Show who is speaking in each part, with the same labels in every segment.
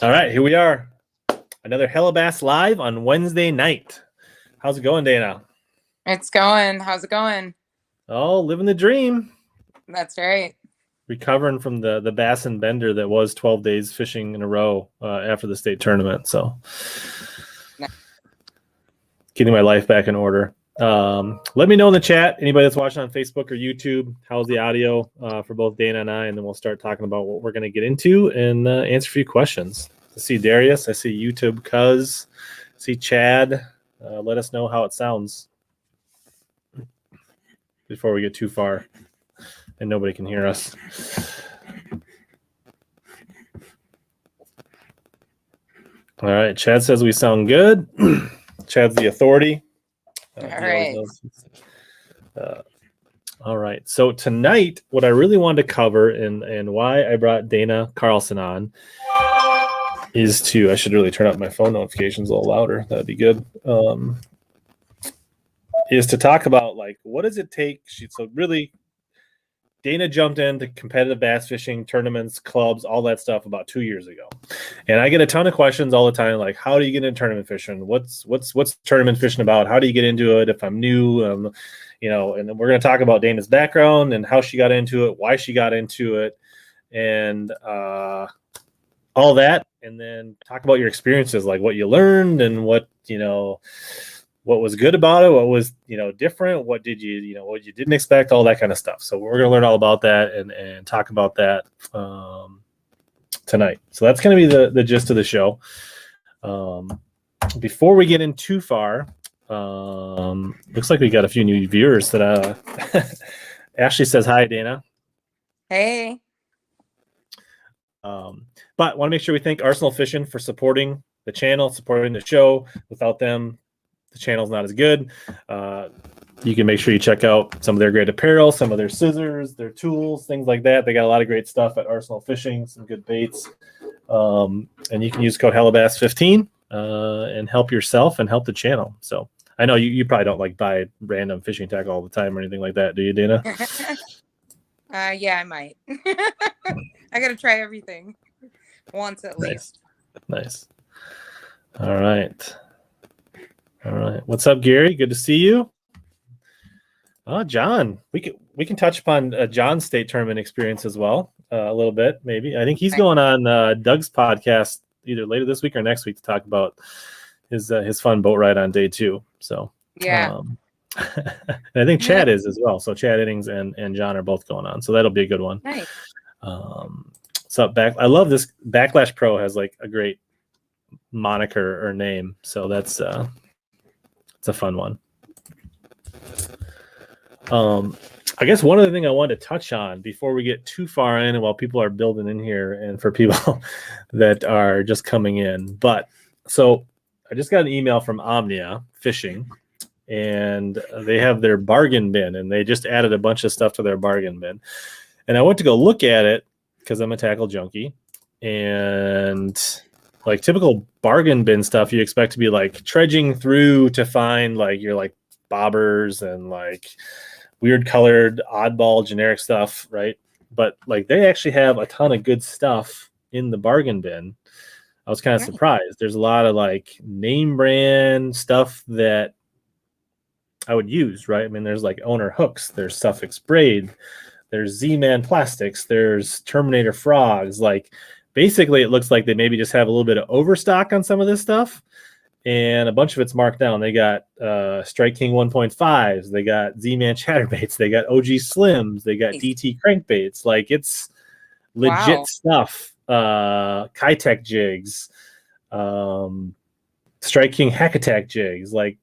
Speaker 1: All right, here we are. Another HellaBass live on Wednesday night. How's it going, Dana?
Speaker 2: It's going. How's it going?
Speaker 1: Oh, living the dream.
Speaker 2: That's right.
Speaker 1: Recovering from the bass and bender that was 12 days fishing in a row after the state tournament. So getting my life back in order. Let me know in the chat, anybody that's watching on Facebook or YouTube, how's the audio for both Dana and I, and then we'll start talking about what we're going to get into and answer a few questions. I see Darius. I see YouTube Cuz. I see Chad. Let us know how it sounds before we get too far and nobody can hear us. All right. Chad says we sound good. Chad's the authority.
Speaker 2: All right.
Speaker 1: All right. So tonight, what I really wanted to cover and why I brought Dana Carlson on is to, I should really turn up my phone notifications a little louder. That'd be good. Is to talk about, like, what does it take? So really, Dana jumped into competitive bass fishing, tournaments, clubs, all that stuff about 2 years ago. And I get a ton of questions all the time, like, how do you get into tournament fishing? What's tournament fishing about? How do you get into it if I'm new? And then we're going to talk about Dana's background and how she got into it, why she got into it, and all that. And then talk about your experiences, like what you learned and what was good about it, what was, different, what did you, what you didn't expect, all that kind of stuff. So we're going to learn all about that and talk about that tonight. So that's going to be the gist of the show. Before we get in too far, looks like we got a few new viewers that Ashley says hi, Dana.
Speaker 2: Hey.
Speaker 1: But want to make sure we thank Arsenal Fishing for supporting the channel, supporting the show. Without them, the channel's not as good. You can make sure you check out some of their great apparel, some of their scissors, their tools, things like that. They got a lot of great stuff at Arsenal Fishing, some good baits. And you can use code HellaBass15 and help yourself and help the channel. So I know you probably don't like buy random fishing tackle all the time or anything like that, do you, Dana?
Speaker 2: Yeah, I might. I got to try everything once at least. Nice.
Speaker 1: All right. What's up, Gary? Good to see you. Oh, John. We can touch upon John's state tournament experience as well a little bit, maybe. I think he's going on Doug's podcast either later this week or next week to talk about his fun boat ride on day 2. So
Speaker 2: yeah.
Speaker 1: and I think Chad is as well. So Chad Innings and John are both going on. So that'll be a good one.
Speaker 2: Nice.
Speaker 1: So I love this. Backlash Pro has like a great moniker or name. So that's it's a fun one. I guess one other thing I wanted to touch on before we get too far in and while people are building in here and for people that are just coming in. But so I just got an email from Omnia Fishing, and they have their bargain bin, and they just added a bunch of stuff to their bargain bin. And I went to go look at it because I'm a tackle junkie, and like typical bargain bin stuff, you expect to be like trudging through to find like your like bobbers and like weird colored oddball generic stuff, right? But like they actually have a ton of good stuff in the bargain bin. I was kind of surprised. There's a lot of like name brand stuff that I would use, right? I mean, there's like Owner hooks, there's Suffix braid, there's Z-Man plastics, there's Terminator frogs. Like basically it looks like they maybe just have a little bit of overstock on some of this stuff, and a bunch of it's marked down. They got Strike King 1.5s, they got Z-Man chatterbaits, they got OG Slims, they got DT crankbaits. Like it's legit stuff. Kitech jigs, Strike King Hack Attack jigs, like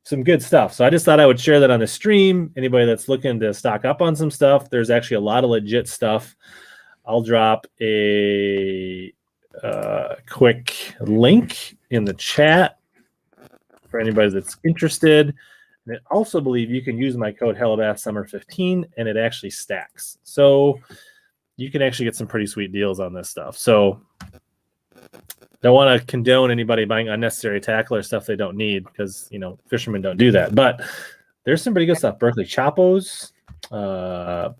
Speaker 1: some good stuff. So I just thought I would share that on the stream. Anybody that's looking to stock up on some stuff, there's actually a lot of legit stuff. I'll drop a quick link in the chat for anybody that's interested. And I also believe you can use my code HellaBassSummer15 and it actually stacks. So you can actually get some pretty sweet deals on this stuff. So don't want to condone anybody buying unnecessary tackle or stuff they don't need, because fishermen don't do that. But there's some pretty good stuff. Berkeley Chapos, Rapala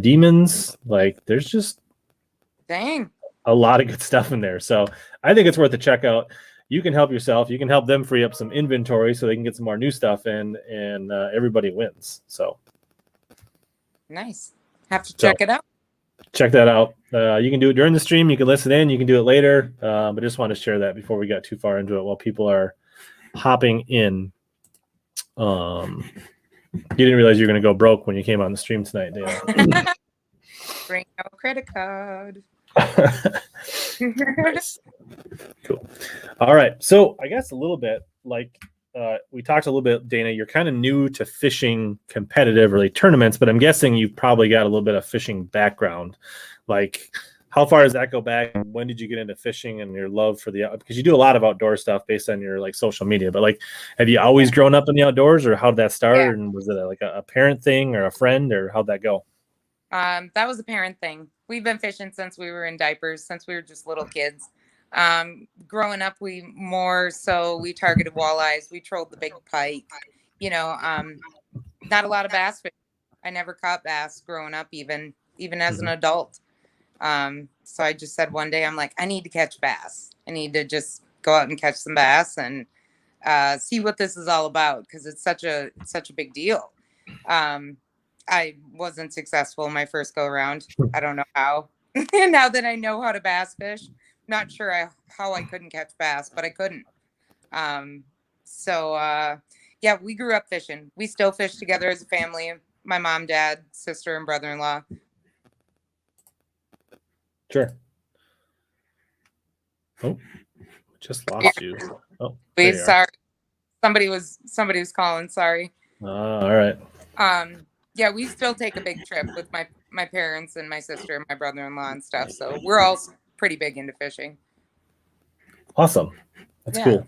Speaker 1: Demons. Like there's just
Speaker 2: a
Speaker 1: a lot of good stuff in there. So I think it's worth a check out. You can help yourself. You can help them free up some inventory so they can get some more new stuff in, and everybody wins. So
Speaker 2: nice. Have to check it out.
Speaker 1: Check that out. You can do it during the stream. You can listen in. You can do it later. But I just want to share that before we got too far into it while people are hopping in. You didn't realize you were going to go broke when you came on the stream tonight, Dana.
Speaker 2: Bring no credit card.
Speaker 1: Nice. Cool. All right. So I guess a little bit like we talked a little bit, Dana, you're kind of new to fishing competitive or like tournaments, but I'm guessing you've probably got a little bit of fishing background. Like how far does that go back? When did you get into fishing and your love for because you do a lot of outdoor stuff based on your like social media, but like, have you always grown up in the outdoors or how did that start? Yeah. And was it like a parent thing or a friend or how'd that go?
Speaker 2: That was a parent thing. We've been fishing since we were in diapers, since we were just little kids. Growing up, we targeted walleyes. We trolled the big pike, not a lot of bass fishing. I never caught bass growing up, even as an adult. So I just said one day, I'm like, I need to catch bass. I need to just go out and catch some bass and see what this is all about. Cause it's such a big deal. I wasn't successful my first go around. I don't know how. Now that I know how to bass fish, not sure how I couldn't catch bass, but I couldn't. Yeah, we grew up fishing. We still fish together as a family. My mom, dad, sister, and brother-in-law.
Speaker 1: Sure. Oh, just lost you. Oh,
Speaker 2: wait, sorry. Somebody was calling. Sorry.
Speaker 1: All right.
Speaker 2: Yeah, we still take a big trip with my parents and my sister and my brother-in-law and stuff. So we're all pretty big into fishing.
Speaker 1: Awesome. That's cool.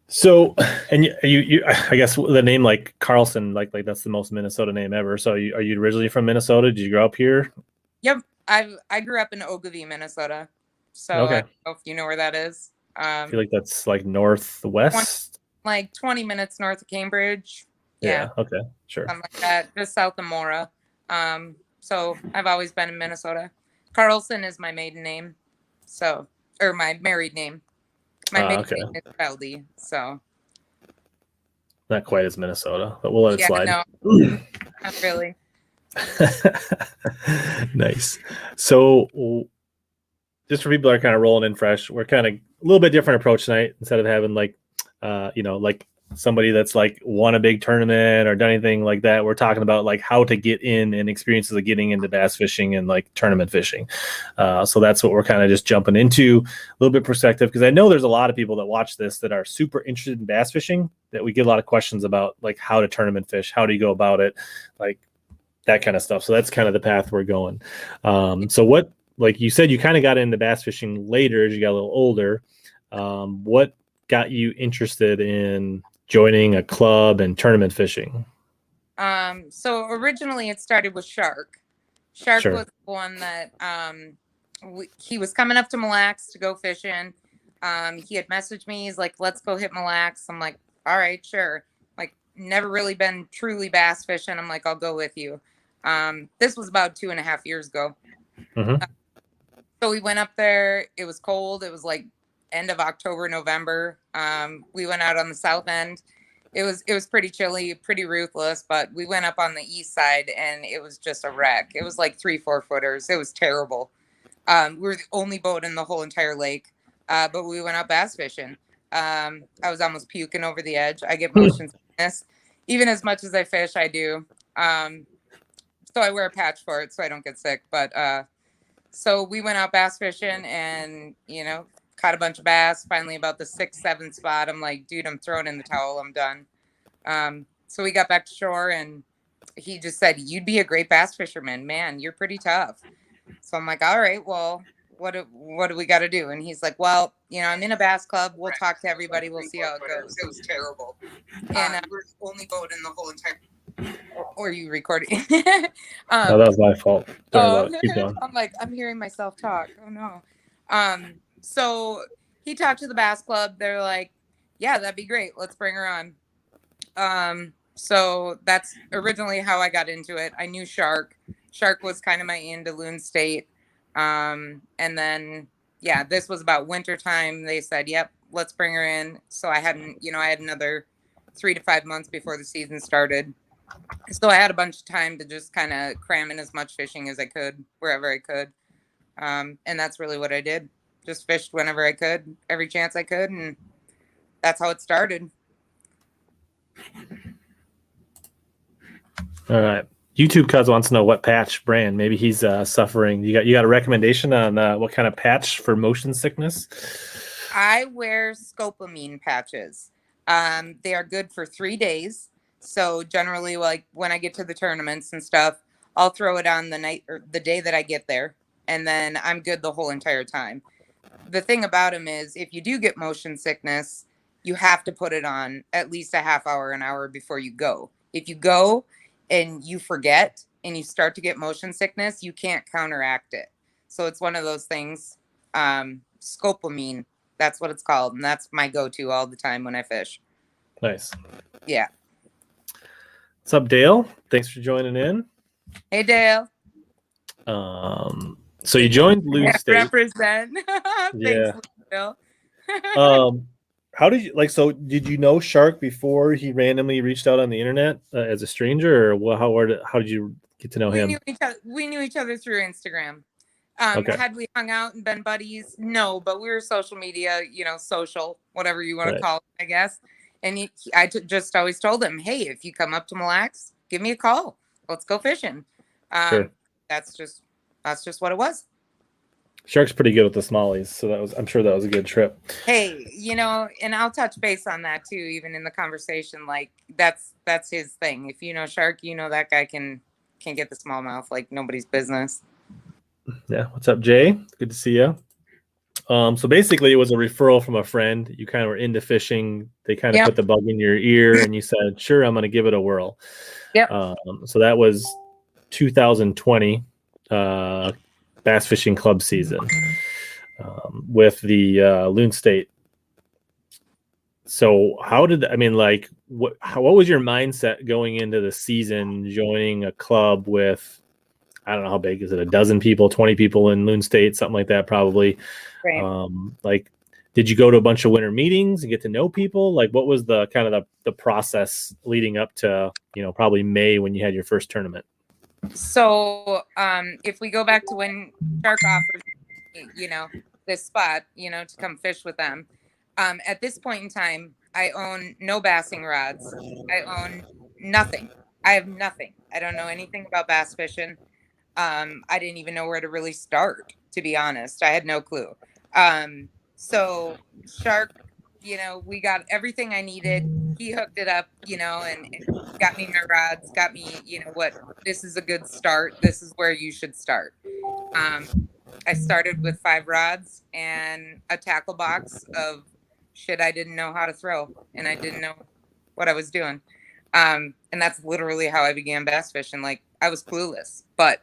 Speaker 1: So, and you, I guess the name like Carlson, like that's the most Minnesota name ever. So are you originally from Minnesota? Did you grow up here?
Speaker 2: Yep. I grew up in Ogilvie, Minnesota. So
Speaker 1: okay.
Speaker 2: I don't know if you know where that is.
Speaker 1: I feel like that's like northwest.
Speaker 2: 20 minutes north of Cambridge. Yeah.
Speaker 1: Okay. Sure.
Speaker 2: Something like that. Just south of Mora. So I've always been in Minnesota. Carlson is my maiden name. Or my married name. My maiden name is Feldy. So.
Speaker 1: Not quite as Minnesota, but we'll let it slide.
Speaker 2: No, not really.
Speaker 1: Nice. So just for people that are kind of rolling in fresh, we're kind of a little bit different approach tonight. Instead of having like like somebody that's like won a big tournament or done anything like that, we're talking about like how to get in and experiences of getting into bass fishing and like tournament fishing. So that's what we're kind of just jumping into, a little bit perspective, because I know there's a lot of people that watch this that are super interested in bass fishing, that we get a lot of questions about like how to tournament fish, how do you go about it, like that kind of stuff. So that's kind of the path we're going. So what, like you said, you kind of got into bass fishing later as you got a little older. What got you interested in joining a club and tournament fishing?
Speaker 2: So originally it started with Shark. Shark
Speaker 1: Sure.
Speaker 2: was the one that he was coming up to Mille Lacs to go fishing. He had messaged me. He's like, let's go hit Mille Lacs. I'm like, all right, sure. Like, never really been truly bass fishing. I'm like, I'll go with you. This was about 2.5 years ago.
Speaker 1: Mm-hmm.
Speaker 2: So we went up there. It was cold. It was like end of October, November. We went out on the south end. It was pretty chilly, pretty ruthless, but we went up on the east side and it was just a wreck. It was like 3-4 footers. It was terrible. We were the only boat in the whole entire lake, but we went out bass fishing. I was almost puking over the edge. I get motion sickness. Even as much as I fish, I do. So I wear a patch for it so I don't get sick. But so we went out bass fishing and, caught a bunch of bass. Finally, about the 6th, 7th spot, I'm like, dude, I'm throwing in the towel. I'm done. So we got back to shore and he just said, you'd be a great bass fisherman. Man, you're pretty tough. So I'm like, all right, well, what do we got to do? And he's like, well, I'm in a bass club. We'll talk to everybody. We'll see how it goes. It was terrible. And we're the only boat in the whole entire. Or you recording?
Speaker 1: No, that was my fault.
Speaker 2: Keep going. I'm like, I'm hearing myself talk. Oh no. So he talked to the bass club. They're like, yeah, that'd be great. Let's bring her on. So that's originally how I got into it. I knew Shark. Shark was kind of my in to Loon State. And then, yeah, this was about winter time. They said, yep, let's bring her in. So I hadn't, I had another 3 to 5 months before the season started. So I had a bunch of time to just kind of cram in as much fishing as I could, wherever I could. And that's really what I did. Just fished whenever I could, every chance I could. And that's how it started.
Speaker 1: All right. YouTube Cuz wants to know what patch brand. Maybe he's suffering. You got a recommendation on what kind of patch for motion sickness?
Speaker 2: I wear scopolamine patches. They are good for 3 days. So generally, like when I get to the tournaments and stuff, I'll throw it on the night or the day that I get there, and then I'm good the whole entire time. The thing about them is, if you do get motion sickness, you have to put it on at least a half hour, an hour before you go. If you go and you forget and you start to get motion sickness, you can't counteract it. So it's one of those things. Scopolamine, that's what it's called, and that's my go-to all the time when I fish.
Speaker 1: Nice.
Speaker 2: Yeah.
Speaker 1: What's up, Dale? Thanks for joining in.
Speaker 2: Hey, Dale.
Speaker 1: So you joined Loon State.
Speaker 2: Represent.
Speaker 1: Yeah.
Speaker 2: Thanks, Dale.
Speaker 1: How did you so did you know Shark before he randomly reached out on the internet as a stranger, or how did you get to know him?
Speaker 2: We knew each other through Instagram.
Speaker 1: Okay.
Speaker 2: Had we hung out and been buddies? No, but we were social media, social, whatever you want to call it, I guess. And I just always told him, hey, if you come up to Mille Lacs, give me a call. Let's go fishing.
Speaker 1: Sure.
Speaker 2: That's just what it was.
Speaker 1: Shark's pretty good with the smallies, so I'm sure that was a good trip.
Speaker 2: Hey, and I'll touch base on that too, even in the conversation. Like that's his thing. If you know Shark, that guy can get the smallmouth like nobody's business.
Speaker 1: Yeah. What's up, Jay? Good to see you. So basically, it was a referral from a friend. You kind of were into fishing. They kind of put the bug in your ear, and you said, "Sure, I'm going to give it a whirl."
Speaker 2: Yep.
Speaker 1: So that was 2020 bass fishing club season with the Loon State. So what was your mindset going into the season, joining a club with, I don't know how big is it, a dozen people, 20 people in Loon State, something like that, probably. Right. Did you go to a bunch of winter meetings and get to know people? Like, what was the kind of the process leading up to, probably May when you had your first tournament?
Speaker 2: So, if we go back to when Shark offered, this spot, to come fish with them, at this point in time, I own no bassing rods. I own nothing. I have nothing. I don't know anything about bass fishing. I didn't even know where to really start, to be honest. I had no clue. So Shark, we got everything I needed. He hooked it up, and got me my rods, got me, this is a good start. This is where you should start. I started with 5 rods and a tackle box of shit I didn't know how to throw, and I didn't know what I was doing. And that's literally how I began bass fishing. Like, I was clueless, but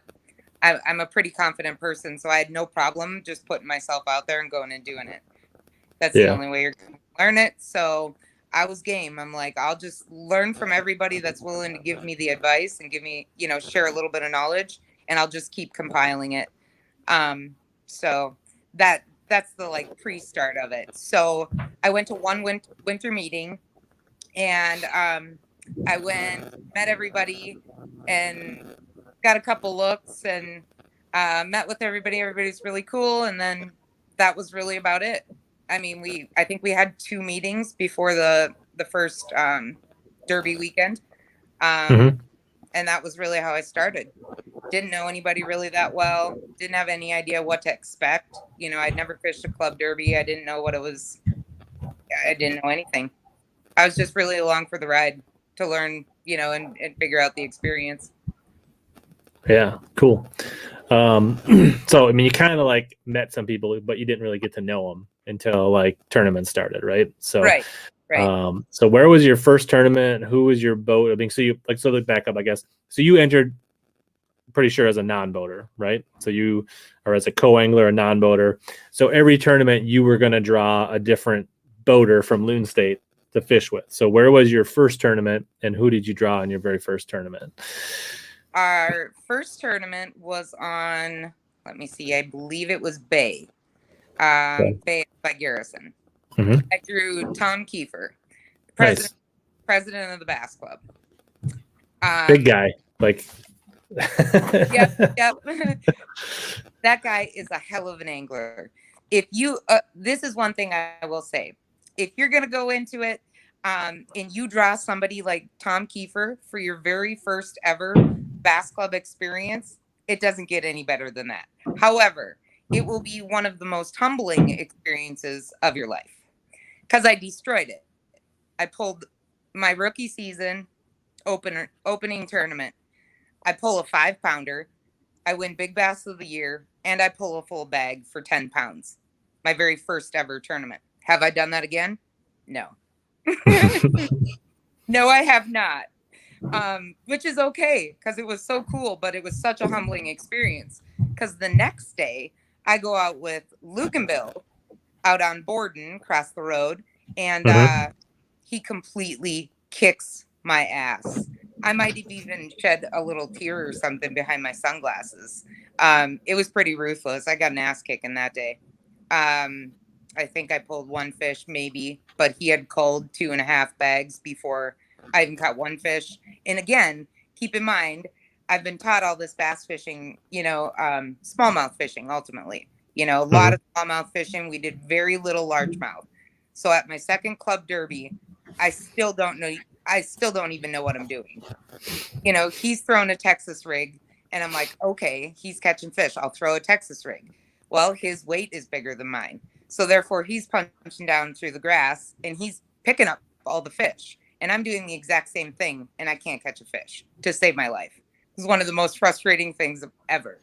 Speaker 2: I'm a pretty confident person, so I had no problem just putting myself out there and going and doing it. That's the only way you're going to learn it. So I was game. I'm like, I'll just learn from everybody that's willing to give me the advice and give me, share a little bit of knowledge, and I'll just keep compiling it. So that's the pre-start of it. So I went to one winter meeting, and I went, met everybody, and got a couple looks, and met with everybody. Everybody's really cool, and then that was really about it. I mean, I think we had 2 meetings before the first Derby weekend, and that was really how I started. Didn't know anybody really that well. Didn't have any idea what to expect. I'd never fished a club derby. I didn't know what it was. I didn't know anything. I was just really along for the ride to learn, and figure out the experience.
Speaker 1: Yeah, cool. So, I mean, you kind of met some people, but you didn't really get to know them until tournaments started, right? So,
Speaker 2: right.
Speaker 1: So where was your first tournament? Who was your boat? I mean, so look back up, I guess. So you entered, pretty sure, as a non-boater, right? So you are as a co-angler, a non-boater. So every tournament you were going to draw a different boater from Loon State to fish with. So where was your first tournament, and who did you draw in your very first tournament?
Speaker 2: Our first tournament was on, let me see, I believe it was Bay.
Speaker 1: Okay.
Speaker 2: Bay by Garrison.
Speaker 1: Mhm.
Speaker 2: I drew Tom Kiefer,
Speaker 1: Nice.
Speaker 2: president of the Bass Club.
Speaker 1: Big guy. Like
Speaker 2: Yep, yep. That guy is a hell of an angler. If you, this is one thing I will say. If you're going to go into it and you draw somebody like Tom Kiefer for your very first ever Bass Club experience, it doesn't get any better than that. However, it will be one of the most humbling experiences of your life because I destroyed it. I pulled my rookie season opening tournament. I pull a 5-pounder. I win Big Bass of the Year, and I pull a full bag for 10 pounds. My very first ever tournament. Have I done that again? No. No, I have not. Which is okay because it was so cool, but it was such a humbling experience. Because the next day, I go out with Luke and Bill out on Borden, across the road, and
Speaker 1: Mhm.
Speaker 2: he completely kicks my ass. I might have even shed a little tear or something behind my sunglasses. It was pretty ruthless. I got an ass kicking that day. I think I pulled one fish maybe, but he had culled 2.5 bags before I even caught one fish. And again, keep in mind, I've been taught all this bass fishing, smallmouth fishing ultimately. A lot
Speaker 1: Mhm.
Speaker 2: of smallmouth fishing. We did very little largemouth. So at my second club derby, I still don't know. I still don't even know what I'm doing. He's thrown a Texas rig, and I'm like, okay, he's catching fish. I'll throw a Texas rig. Well, his weight is bigger than mine. So therefore, he's punching down through the grass and he's picking up all the fish. And I'm doing the exact same thing, and I can't catch a fish to save my life. It's one of the most frustrating things ever.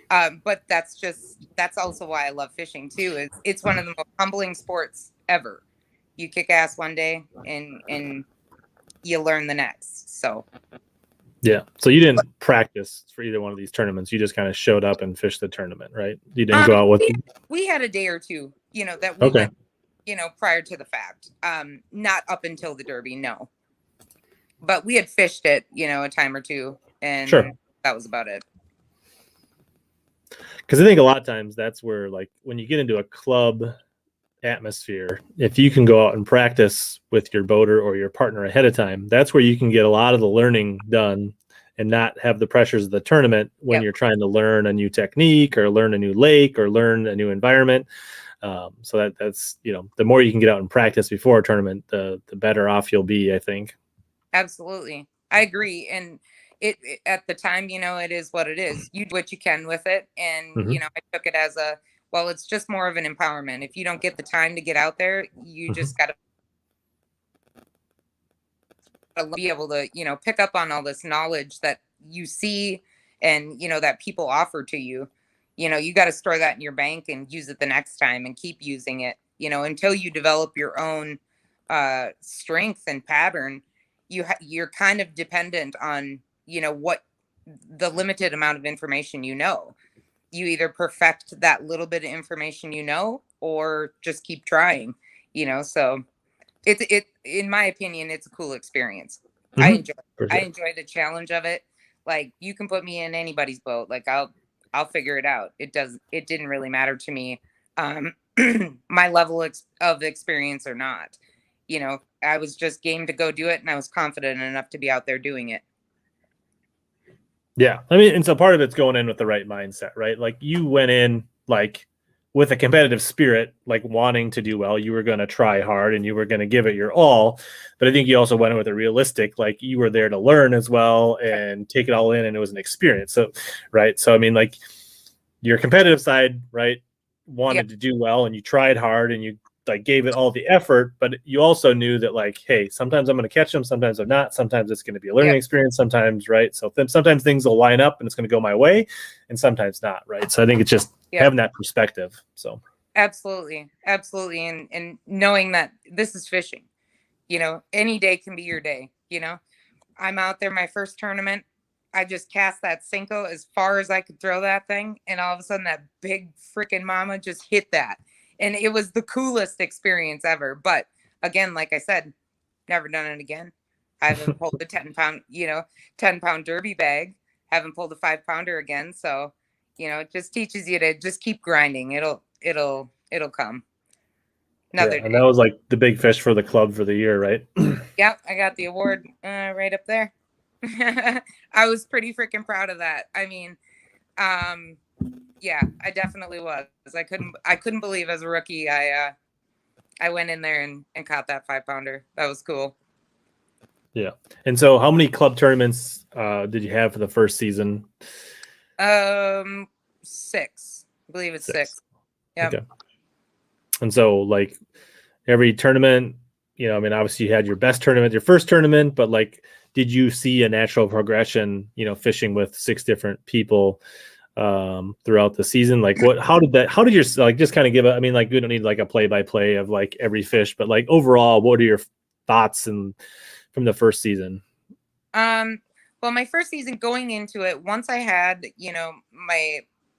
Speaker 2: But that's also why I love fishing too. It's one of the most humbling sports ever. You kick ass one day and you learn the next. So
Speaker 1: Yeah. So you didn't practice for either one of these tournaments. You just kind of showed up and fished the tournament, right? You didn't go out with.
Speaker 2: we had a day or two, that we
Speaker 1: Okay.
Speaker 2: went, prior to the fact. Not up until the Derby, no. But we had fished it, a time or two, and
Speaker 1: Sure.
Speaker 2: that was about it.
Speaker 1: Because I think a lot of times that's where, like, when you get into a club atmosphere, if you can go out and practice with your boater or your partner ahead of time, that's where you can get a lot of the learning done and not have the pressures of the tournament when
Speaker 2: Yep.
Speaker 1: you're trying to learn a new technique or learn a new lake or learn a new environment. So that's the more you can get out and practice before a tournament, the better off you'll be, I think.
Speaker 2: Absolutely. I agree. And it at the time, it is what it is. You do what you can with it. And,
Speaker 1: Mhm.
Speaker 2: I took it as well, it's just more of an empowerment. If you don't get the time to get out there, you just got to be able to, pick up on all this knowledge that you see and, that people offer to you. You got to store that in your bank and use it the next time and keep using it, until you develop your own strength and pattern. You're kind of dependent on, what the limited amount of information you either perfect that little bit of information or just keep trying. So it in my opinion, it's a cool experience. I
Speaker 1: Mhm.
Speaker 2: enjoy
Speaker 1: For
Speaker 2: I
Speaker 1: sure.
Speaker 2: enjoy the challenge of it. Like, you can put me in anybody's boat, like I'll figure it out. It didn't really matter to me, um my level of experience or not. I was just game to go do it, and I was confident enough to be out there doing it.
Speaker 1: Yeah. I mean, and so part of it's going in with the right mindset, right? Like, you went in like with a competitive spirit, like wanting to do well. You were going to try hard and you were going to give it your all. But I think you also went in with a realistic, like, you were there to learn as well and take it all in, and it was an experience. So, right. So, I mean, like, your competitive side, right,
Speaker 2: Yeah,
Speaker 1: wanted to do well and you tried hard and you like gave it all the effort, but you also knew that, like, hey, sometimes I'm going to catch them, sometimes I'm not, sometimes it's going to be a learning
Speaker 2: yeah,
Speaker 1: experience, sometimes, right? So sometimes things will line up and it's going to go my way, and sometimes not, right? So I think it's just
Speaker 2: yeah.
Speaker 1: having that perspective. So
Speaker 2: Absolutely, absolutely. And knowing that this is fishing, any day can be your day. I'm out there, my first tournament. I just cast that Cinco as far as I could throw that thing. And all of a sudden, that big freaking mama just hit that. And it was the coolest experience ever. But again, like I said, never done it again. I haven't pulled a 10-pound, 10-pound derby bag. Haven't pulled a 5-pounder again. So, It just teaches you to just keep grinding. It'll come another
Speaker 1: And that
Speaker 2: day.
Speaker 1: was like the big fish for the club for the year, right?
Speaker 2: Yep, I got the award right up there. I was pretty freaking proud of that. I mean, yeah, I definitely was. I couldn't believe as a rookie I went in there and caught that 5-pounder. That was cool.
Speaker 1: Yeah. And so how many club tournaments did you have for the first season?
Speaker 2: 6. I believe it's 6.
Speaker 1: Yep. Okay. And so like every tournament, I mean, obviously you had your best tournament, your first tournament, but like, did you see a natural progression, fishing with 6 different people throughout the season? Like how did your, like, just kind of give I mean, like, we don't need like a play-by-play of like every fish, but like overall, what are your thoughts from the first season?
Speaker 2: Well, my first season, going into it, once I had,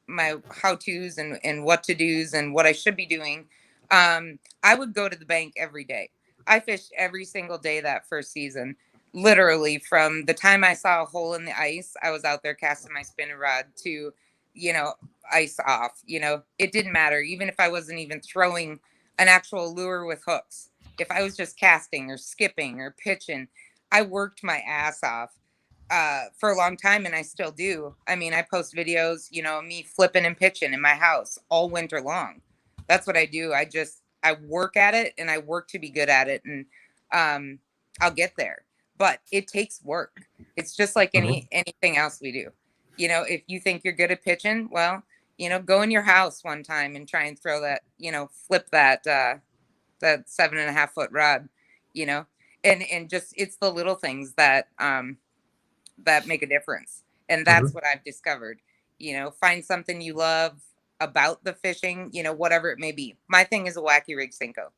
Speaker 2: my how-tos and what to do's and what I should be doing, I would go to the bank every day. I fished every single day that first season. Literally, from the time I saw a hole in the ice, I was out there casting my spinning rod to, ice off. It didn't matter. Even if I wasn't even throwing an actual lure with hooks, if I was just casting or skipping or pitching, I worked my ass off for a long time, and I still do. I mean, I post videos, me flipping and pitching in my house all winter long. That's what I do. I work at it, and I work to be good at it, and I'll get there. But it takes work. It's just like anything else we do. If you think you're good at pitching, well, go in your house one time and try and throw that, flip that 7.5-foot rod, and just, it's the little things that make a difference. And that's what I've discovered. Find something you love about the fishing, whatever it may be. My thing is a wacky rig Cinco.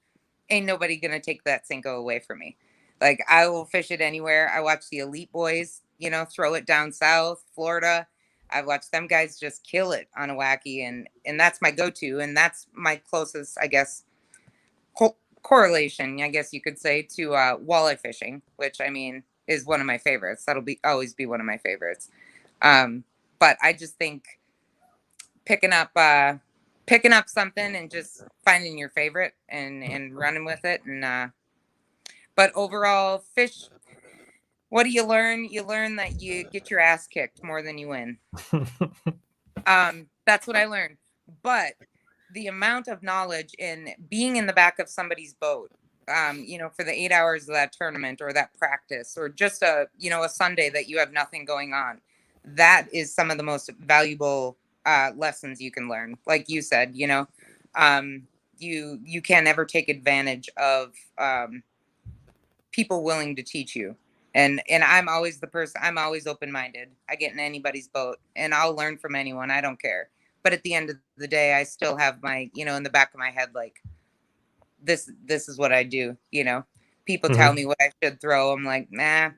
Speaker 2: Ain't nobody gonna take that Cinco away from me. Like, I will fish it anywhere. I watch the elite boys, throw it down south, Florida. I've watched them guys just kill it on a wacky, and that's my go-to, and that's my closest, I guess, correlation, I guess you could say, to walleye fishing, which, I mean, is one of my favorites. That'll always be one of my favorites. But I just think picking up something and just finding your favorite and running with it. And but overall, fish, what do you learn? You learn that you get your ass kicked more than you win. That's what I learned. But the amount of knowledge in being in the back of somebody's boat, for the 8 hours of that tournament or that practice, or just a Sunday that you have nothing going on, that is some of the most valuable lessons you can learn. Like you said, you can't ever take advantage of people willing to teach you. And I'm always the person, I'm always open-minded. I get in anybody's boat and I'll learn from anyone. I don't care. But at the end of the day, I still have my, in the back of my head, like, this is what I do. People tell me what I should throw. I'm like, nah,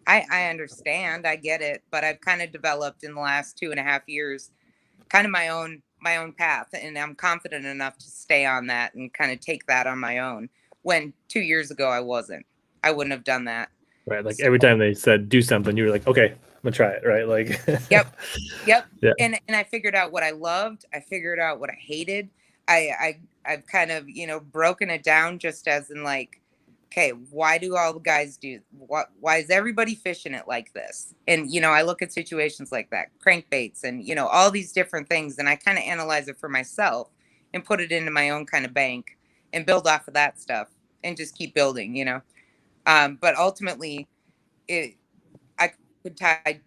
Speaker 2: I understand. I get it. But I've kind of developed in the last 2.5 years, kind of my own path. And I'm confident enough to stay on that and kind of take that on my own. When 2 years ago, I wasn't. I wouldn't have done that.
Speaker 1: Right. Like, every time they said do something, you were like, okay, I'm gonna try it. Right. Like,
Speaker 2: Yep.
Speaker 1: Yeah.
Speaker 2: And I figured out what I loved. I figured out what I hated. I've kind of, broken it down just as in, like, okay, why do all the guys do why is everybody fishing it like this? And, I look at situations like that, crankbaits and, all these different things. And I kind of analyze it for myself and put it into my own kind of bank and build off of that stuff and just keep building, but ultimately I could tie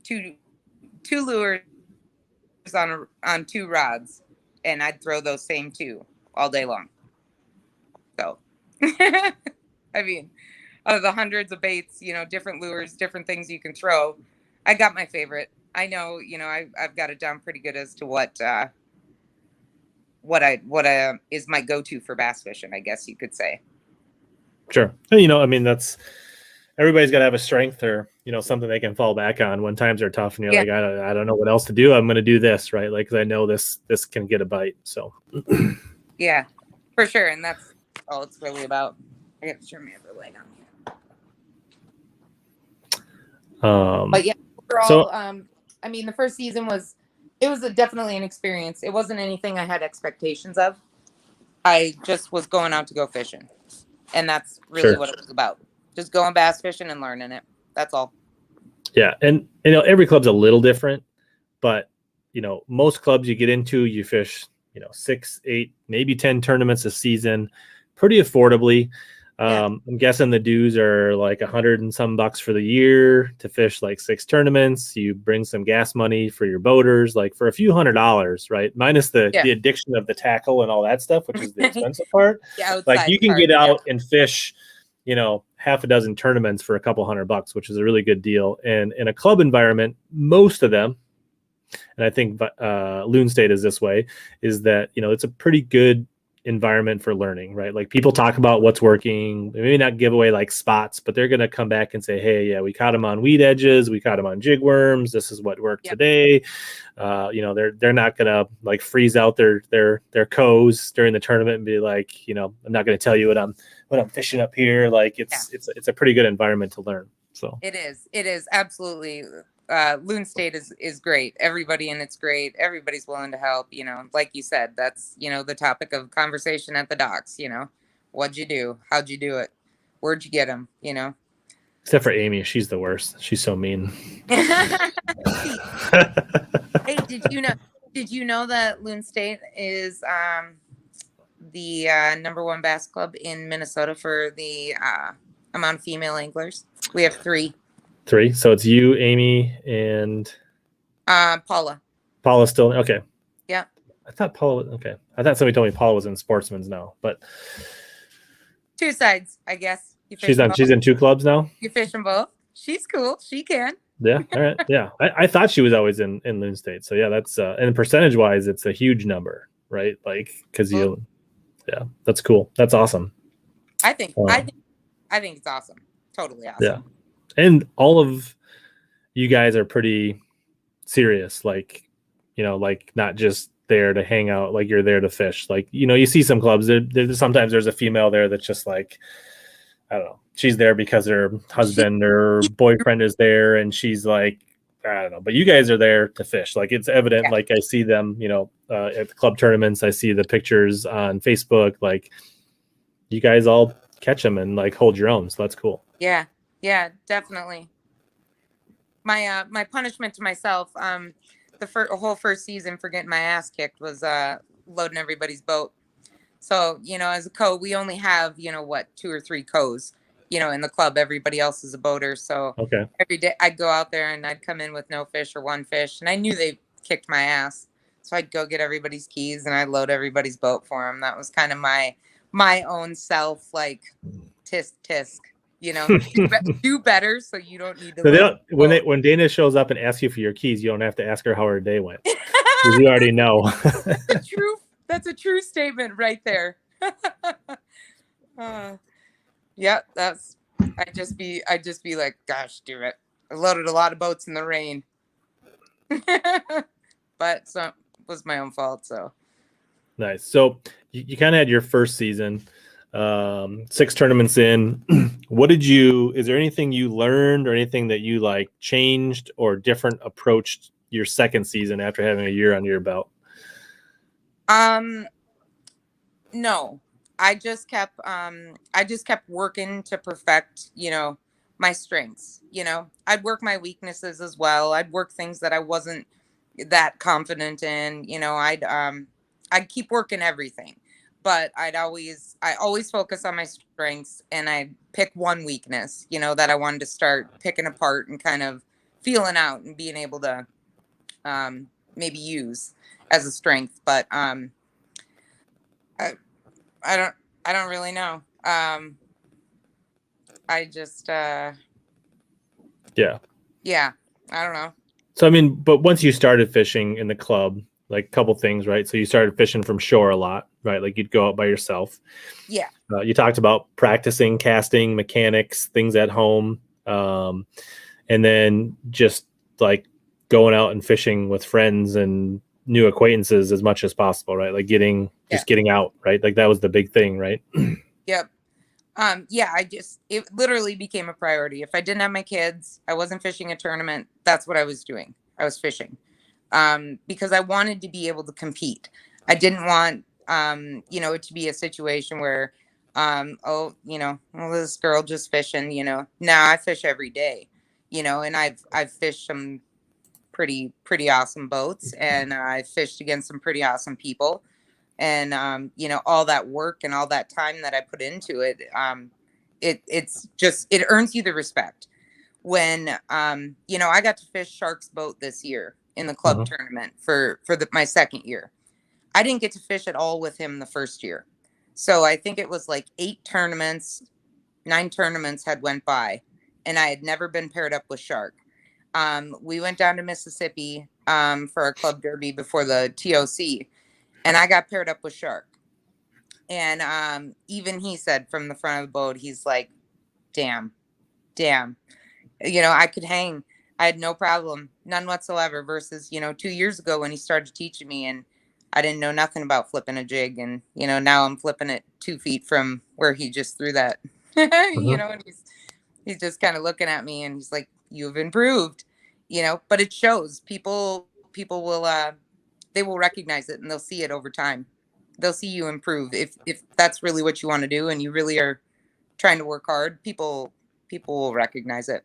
Speaker 2: two lures on 2 rods, and I'd throw those same 2 all day long. So, I mean, out of the hundreds of baits, different lures, different things you can throw, I got my favorite. I know, I've got it down pretty good as to what is my go-to for bass fishing, I guess you could say.
Speaker 1: Sure. I mean, everybody's got to have a strength or, something they can fall back on when times are tough. And you're like, I don't know what else to do. I'm going to do this, right? Like, 'cause I know this can get a bite. So.
Speaker 2: Yeah, for sure. And that's all it's really about. I got to turn my other light on here. But yeah, overall, I mean, the first season was It was definitely an experience. It wasn't anything I had expectations of. I just was going out to go fishing. And that's really
Speaker 1: Sure.
Speaker 2: what it was about. Just going bass fishing and learning it. That's all.
Speaker 1: Yeah. And, every club's a little different, but, most clubs you get into, you fish, 6, 8, maybe 10 tournaments a season pretty affordably.
Speaker 2: Yeah.
Speaker 1: I'm guessing the dues are like $100 and some bucks for the year to fish like 6 tournaments. You bring some gas money for your boaters, like for a few $100s, right? Minus the addiction of the tackle and all that stuff, which is the expensive part. Like you can get out and fish, half a dozen tournaments for a couple $100, which is a really good deal. And in a club environment, most of them, and I think Loon State is this way, is that, it's a pretty good environment for learning, right? Like people talk about what's working. They may not give away like spots, but they're going to come back and say, hey, yeah, we caught them on weed edges. We caught them on jig worms. This is what worked today. They're not going to like freeze out their coes during the tournament and be like, I'm not going to tell you what I'm fishing up here. Like it's a pretty good environment to learn. So
Speaker 2: it is absolutely. Loon State is great. Everybody in it's great. Everybody's willing to help. Like you said, that's the topic of conversation at the docks. What'd you do? How'd you do it? Where'd you get them?
Speaker 1: Except for Amy, she's the worst. She's so mean.
Speaker 2: Hey, did you know that Loon State is the #1 bass club in Minnesota for the amount of female anglers? We have 3.
Speaker 1: 3. So it's you, Amy, and
Speaker 2: Paula.
Speaker 1: Paula's still okay.
Speaker 2: Yeah.
Speaker 1: I thought Paula. Okay. I thought somebody told me Paula was in Sportsman's now, but
Speaker 2: 2 sides, I guess.
Speaker 1: She's in 2 clubs now.
Speaker 2: You fish them both. She's cool. She can.
Speaker 1: Yeah. All right. Yeah. I thought she was always in Loon State. So yeah, that's and percentage wise, it's a huge number, right? Like because that's cool. That's awesome.
Speaker 2: I think it's awesome. Totally awesome.
Speaker 1: Yeah. And all of you guys are pretty serious, like, like not just there to hang out, like you're there to fish. Like, you see some clubs, sometimes there's a female there that's just like, I don't know, she's there because her husband or boyfriend is there and she's like, I don't know, but you guys are there to fish. Like it's evident, like I see them, at the club tournaments, I see the pictures on Facebook, like you guys all catch them and like hold your own. So that's cool.
Speaker 2: Yeah. Yeah, definitely. My punishment to myself, the whole first season for getting my ass kicked was loading everybody's boat. So, as a co, we only have, 2 or 3 co's, in the club. Everybody else is a boater. So every day I'd go out there and I'd come in with no fish or 1 fish. And I knew they kicked my ass. So I'd go get everybody's keys and I'd load everybody's boat for them. That was kind of my own self, like, tisk. Do better so you don't need to.
Speaker 1: So when Dana shows up and asks you for your keys, you don't have to ask her how her day went. You already know.
Speaker 2: That's a true statement right there. Yeah, I'd just be like, gosh, damn it. I loaded a lot of boats in the rain. But so it was my own fault. So
Speaker 1: nice. So you kind of had your first season. 6 tournaments in. Is there anything you learned or anything that you like changed or different approached your second season after having a year under your belt?
Speaker 2: No, I just kept working to perfect, my strengths. I'd work my weaknesses as well. I'd work things that I wasn't that confident in, I'd keep working everything. But I always focus on my strengths and I'd pick one weakness, that I wanted to start picking apart and kind of feeling out and being able to maybe use as a strength. But I don't really know. I just yeah, I don't know.
Speaker 1: So I mean, but once you started fishing in the club, like a couple things, right? So you started fishing from shore a lot, right? Like you'd go out by yourself.
Speaker 2: Yeah.
Speaker 1: You talked about practicing, casting, mechanics, things at home. And then just like going out and fishing with friends and new acquaintances as much as possible, right? Like getting out, right? Like that was the big thing, right?
Speaker 2: Yep. It literally became a priority. If I didn't have my kids, I wasn't fishing a tournament. That's what I was doing. I was fishing. because I wanted to be able to compete. I didn't want, it to be a situation where, oh, well, this girl just fishing, now I fish every day, and I've fished some pretty awesome boats, and I fished against some pretty awesome people, and all that work and all that time that I put into it, it earns you the respect. When I got to fish Shark's boat this year in the club tournament for my second year. I didn't get to fish at all with him the first year, so I think it was like 9 tournaments had went by, and I had never been paired up with Shark. We went down to Mississippi for our club derby before the TOC, and I got paired up with Shark. And even he said from the front of the boat, he's like, damn, I could hang. I had no problem, none whatsoever, versus, 2 years ago when he started teaching me, and I didn't know nothing about flipping a jig. And, now I'm flipping it 2 feet from where he just threw that, and he's just kind of looking at me, and he's like, you've improved, but it shows. People will, they will recognize it, and they'll see it over time. They'll see you improve. If that's really what you want to do, and you really are trying to work hard, people will recognize it.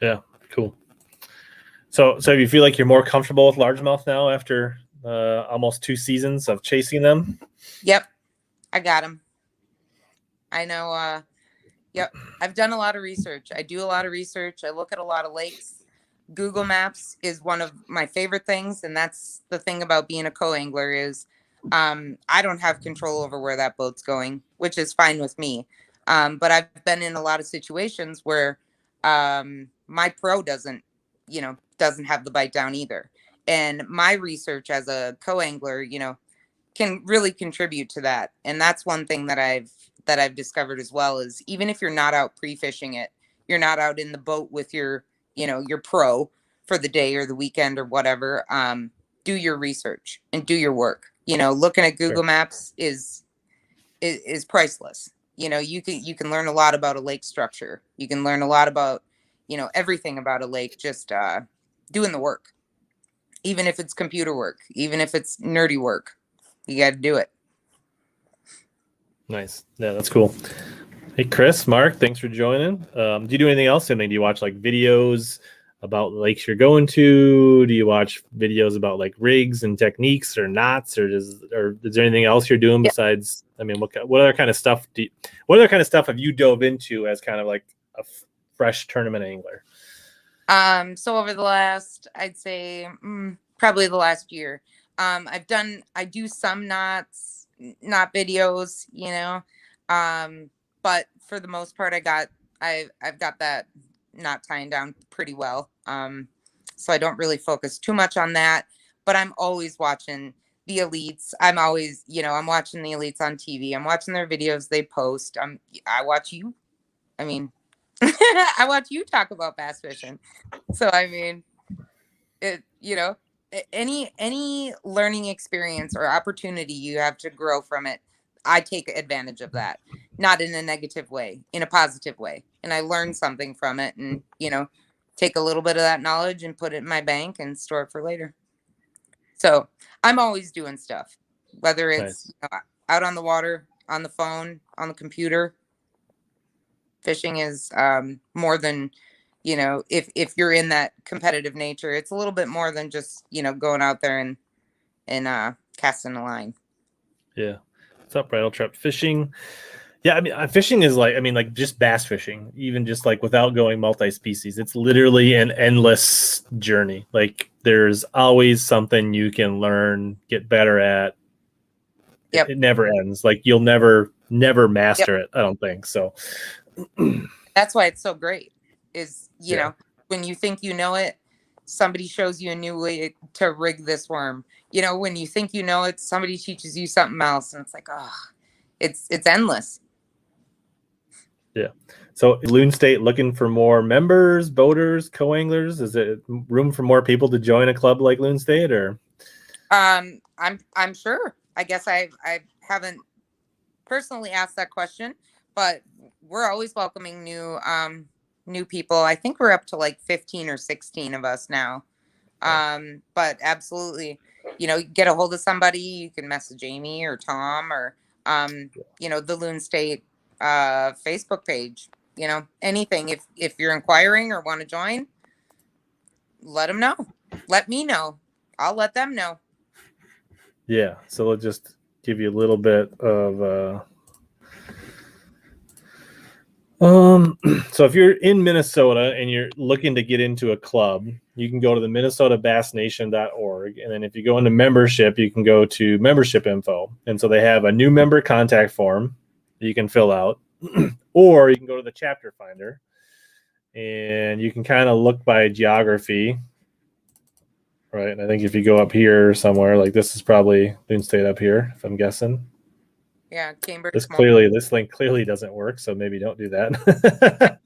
Speaker 1: Yeah, cool. So you feel like you're more comfortable with largemouth now after almost 2 seasons of chasing them?
Speaker 2: Yep, I got them. I know. Yep, I've done a lot of research. I do a lot of research. I look at a lot of lakes. Google Maps is one of my favorite things, and that's the thing about being a co-angler is I don't have control over where that boat's going, which is fine with me. But I've been in a lot of situations where my pro doesn't have the bite down either. And my research as a co-angler, can really contribute to that. And that's one thing that I've discovered as well, is even if you're not out pre-fishing it, you're not out in the boat with your pro for the day or the weekend or whatever, do your research and do your work. Looking at Google Maps is priceless. You can learn a lot about a lake structure. You can learn a lot about, everything about a lake, just doing the work. Even if it's computer work, even if it's nerdy work, you got to do it.
Speaker 1: Nice. Yeah, that's cool. Hey, Chris, Mark, thanks for joining. Do you do anything else? I mean, do you watch like videos about lakes you're going to? Do you watch videos about like rigs and techniques or knots, or is there anything else you're doing besides? I mean, what other kind of stuff have you dove into as kind of like a fresh tournament angler?
Speaker 2: So over the last, I'd say probably the last year, I do some knot videos, but for the most part, I've got that knot tying down pretty well. So I don't really focus too much on that, but I'm always watching the elites. I'm always, I'm watching the elites on TV. I'm watching their videos they post. I watch you. I mean, I watch you talk about bass fishing. So, I mean, any learning experience or opportunity you have to grow from it, I take advantage of that, not in a negative way, in a positive way. And I learn something from it, and, take a little bit of that knowledge and put it in my bank and store it for later. So I'm always doing stuff, whether it's out on the water, on the phone, on the computer. Fishing is more than, if you're in that competitive nature, it's a little bit more than just, going out there and casting a line.
Speaker 1: Yeah. What's up, Bridal Trap Fishing? Yeah, I mean, fishing is like just bass fishing, even just like without going multi-species. It's literally an endless journey. Like there's always something you can learn, get better at. It never ends. Like you'll never master it, I don't think. So
Speaker 2: that's why it's so great is, when you think you know it, somebody shows you a new way to rig this worm. When you think you know it, somebody teaches you something else, and it's like, it's endless.
Speaker 1: Yeah. So is Loon State looking for more members, boaters, co-anglers? Is it room for more people to join a club like Loon State, or?
Speaker 2: I'm sure. I guess I haven't personally asked that question, but we're always welcoming new people. I think we're up to like 15 or 16 of us now. But absolutely, get a hold of somebody. You can message Amy or Tom or, the Loon State Facebook page, anything. If you're inquiring or want to join, let them know. Let me know. I'll let them know.
Speaker 1: Yeah. So we'll just give you a little bit of, so if you're in Minnesota and you're looking to get into a club, you can go to the minnesotabassnation.org. And then if you go into membership, you can go to membership info. And so they have a new member contact form that you can fill out, or you can go to the chapter finder and you can kind of look by geography. Right. And I think if you go up here somewhere, like this is probably Loon State up here, if I'm guessing.
Speaker 2: Yeah, Cambridge.
Speaker 1: This link clearly doesn't work, so maybe don't do that.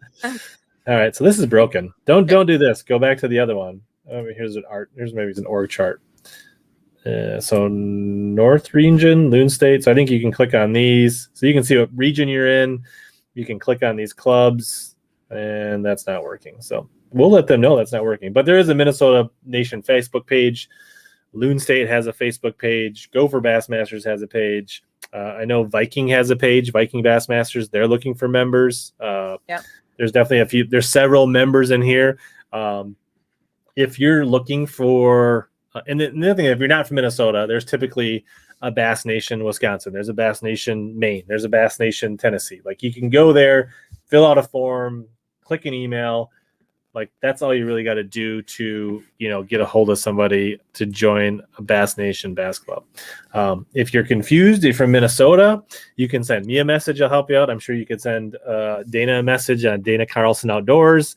Speaker 1: All right, so this is broken. Don't do this. Go back to the other one. Oh, here's maybe it's an org chart. So North region, Loon State. So I think you can click on these, so you can see what region you're in. You can click on these clubs, and that's not working. So we'll let them know that's not working. But there is a Minnesota Nation Facebook page. Loon State has a Facebook page. Gopher Bassmasters has a page. I know Viking has a page, Viking Bassmasters. They're looking for members. There's definitely there's several members in here. If you're looking for, and the other thing, if you're not from Minnesota, there's typically a Bass Nation Wisconsin. There's a Bass Nation Maine. There's a Bass Nation Tennessee. Like you can go there, fill out a form, click an email. Like that's all you really got to do to, get a hold of somebody to join a Bass Nation Bass Club. If you're confused, if you're from Minnesota, you can send me a message. I'll help you out. I'm sure you could send Dana a message on Dana Carlson Outdoors.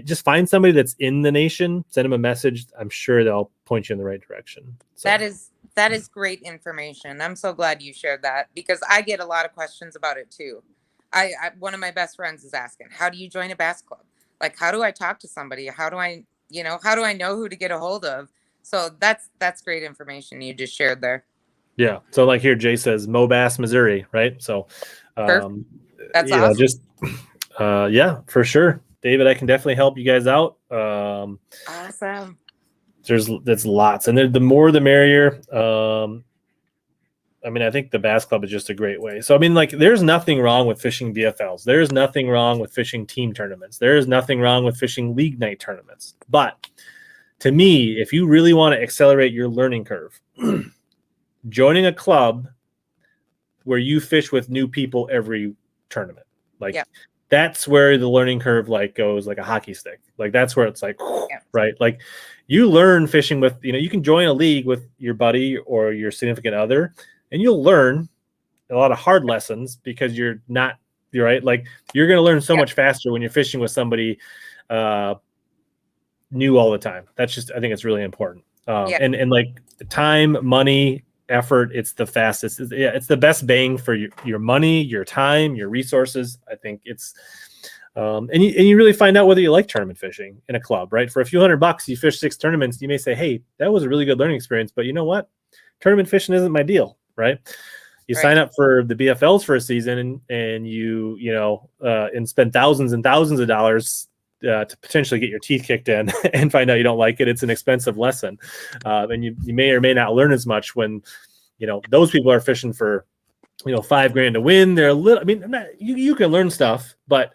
Speaker 1: Just find somebody that's in the nation, send them a message. I'm sure they'll point you in the right direction. So.
Speaker 2: That is great information. I'm so glad you shared that because I get a lot of questions about it too. One of my best friends is asking, how do you join a bass club? Like, how do I talk to somebody? How do I know who to get a hold of? So that's great information you just shared there.
Speaker 1: Yeah. So like here, Jay says Mobass, Missouri, right? So,
Speaker 2: that's awesome.
Speaker 1: Yeah, for sure. David, I can definitely help you guys out.
Speaker 2: Awesome.
Speaker 1: That's lots, and the more the merrier. I think the Bass Club is just a great way. So, there's nothing wrong with fishing BFLs. There's nothing wrong with fishing team tournaments. There is nothing wrong with fishing league night tournaments. But to me, if you really want to accelerate your learning curve, joining a club where you fish with new people every tournament, that's where the learning curve goes like a hockey stick. Like that's where it's right? Like you learn fishing with, you can join a league with your buddy or your significant other, and you'll learn a lot of hard lessons because you're right. Like you're going to learn so much faster when you're fishing with somebody new all the time. That's just, I think it's really important. And like time, money, effort, it's the fastest. It's the best bang for your money, your time, your resources. I think it's, and you really find out whether you like tournament fishing in a club, right? For a few $100, you fish 6 tournaments. You may say, hey, that was a really good learning experience, but you know what? Tournament fishing isn't my deal, right? You sign up for the BFLs for a season and you and spend thousands and thousands of dollars to potentially get your teeth kicked in and find out you don't like it. It's an expensive lesson. And you may or may not learn as much when, those people are fishing for, $5,000 to win. They're a little, you can learn stuff, but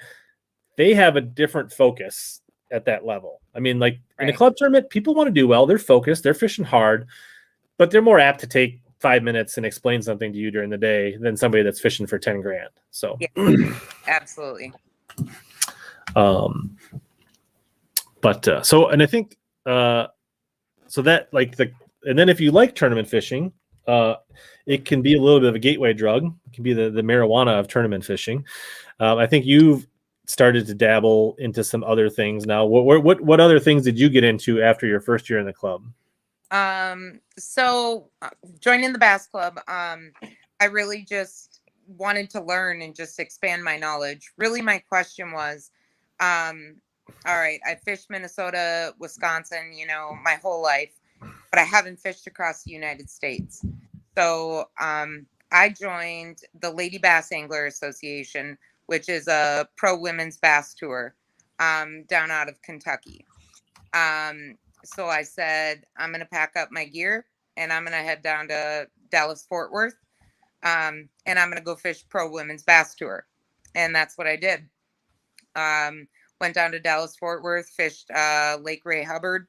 Speaker 1: they have a different focus at that level. In a club tournament, people want to do well. They're focused, they're fishing hard, but they're more apt to take 5 minutes and explain something to you during the day than somebody that's fishing for $10,000. So
Speaker 2: absolutely.
Speaker 1: And I think, so that and then if you like tournament fishing, it can be a little bit of a gateway drug. It can be the marijuana of tournament fishing. I think you've started to dabble into some other things now. What other things did you get into after your first year in the club?
Speaker 2: So joining the Bass Club, I really just wanted to learn and just expand my knowledge. Really, my question was, all right, I fished Minnesota, Wisconsin, my whole life, but I haven't fished across the United States. So, I joined the Lady Bass Angler Association, which is a pro women's bass tour, down out of Kentucky. So I said, I'm going to pack up my gear and I'm going to head down to Dallas Fort Worth. And I'm going to go fish Pro Women's Bass Tour. And that's what I did. Went down to Dallas Fort Worth, fished Lake Ray Hubbard,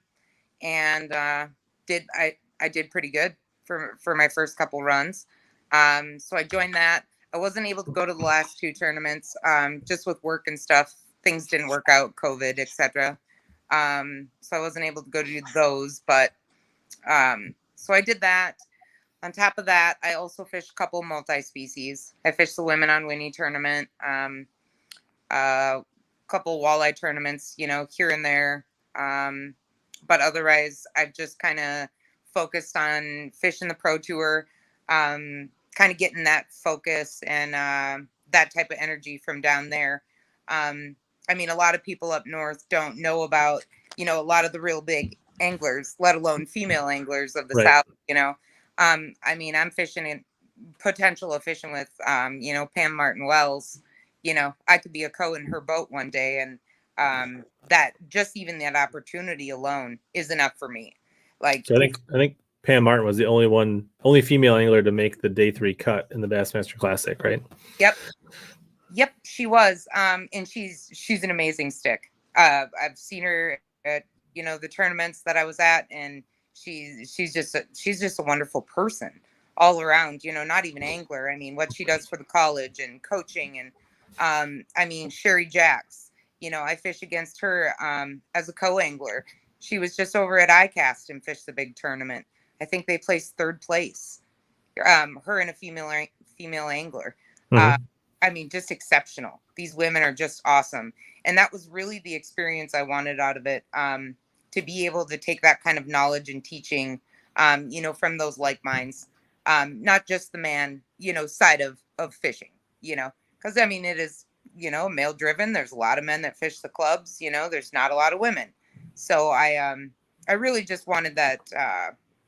Speaker 2: and I did pretty good for my first couple runs. So I joined that. I wasn't able to go to the last two tournaments, just with work and stuff. Things didn't work out, COVID, etc. So I wasn't able to go to those, but so I did that. On top of that, I also fished a couple multi-species. I fished the Women on Winnie tournament, couple walleye tournaments, here and there. But otherwise, I've just kind of focused on fishing the Pro Tour, kind of getting that focus and that type of energy from down there. I mean, a lot of people up north don't know about, a lot of the real big anglers, let alone female anglers of the
Speaker 1: Right.
Speaker 2: South, I mean, I'm fishing in potential of fishing with, Pam Martin Wells. I could be a co in her boat one day, and that just even that opportunity alone is enough for me. Like,
Speaker 1: So I think Pam Martin was the only female angler to make the day 3 cut in the Bassmaster Classic, right?
Speaker 2: Yep, she was. And she's an amazing stick. I've seen her at the tournaments that I was at, and she's just a wonderful person all around. Not even angler. I mean, what she does for the college and coaching, and I mean, Sherry Jacks. I fish against her as a co-angler. She was just over at ICAST and fished the big tournament. I think they placed 3rd place. Her and a female angler.
Speaker 1: Mm-hmm.
Speaker 2: I mean, just exceptional. These women are just awesome. And that was really the experience I wanted out of it, to be able to take that kind of knowledge and teaching, from those like minds, not just the man, side of fishing, because I mean, it is, male driven. There's a lot of men that fish the clubs, there's not a lot of women. So I really just wanted that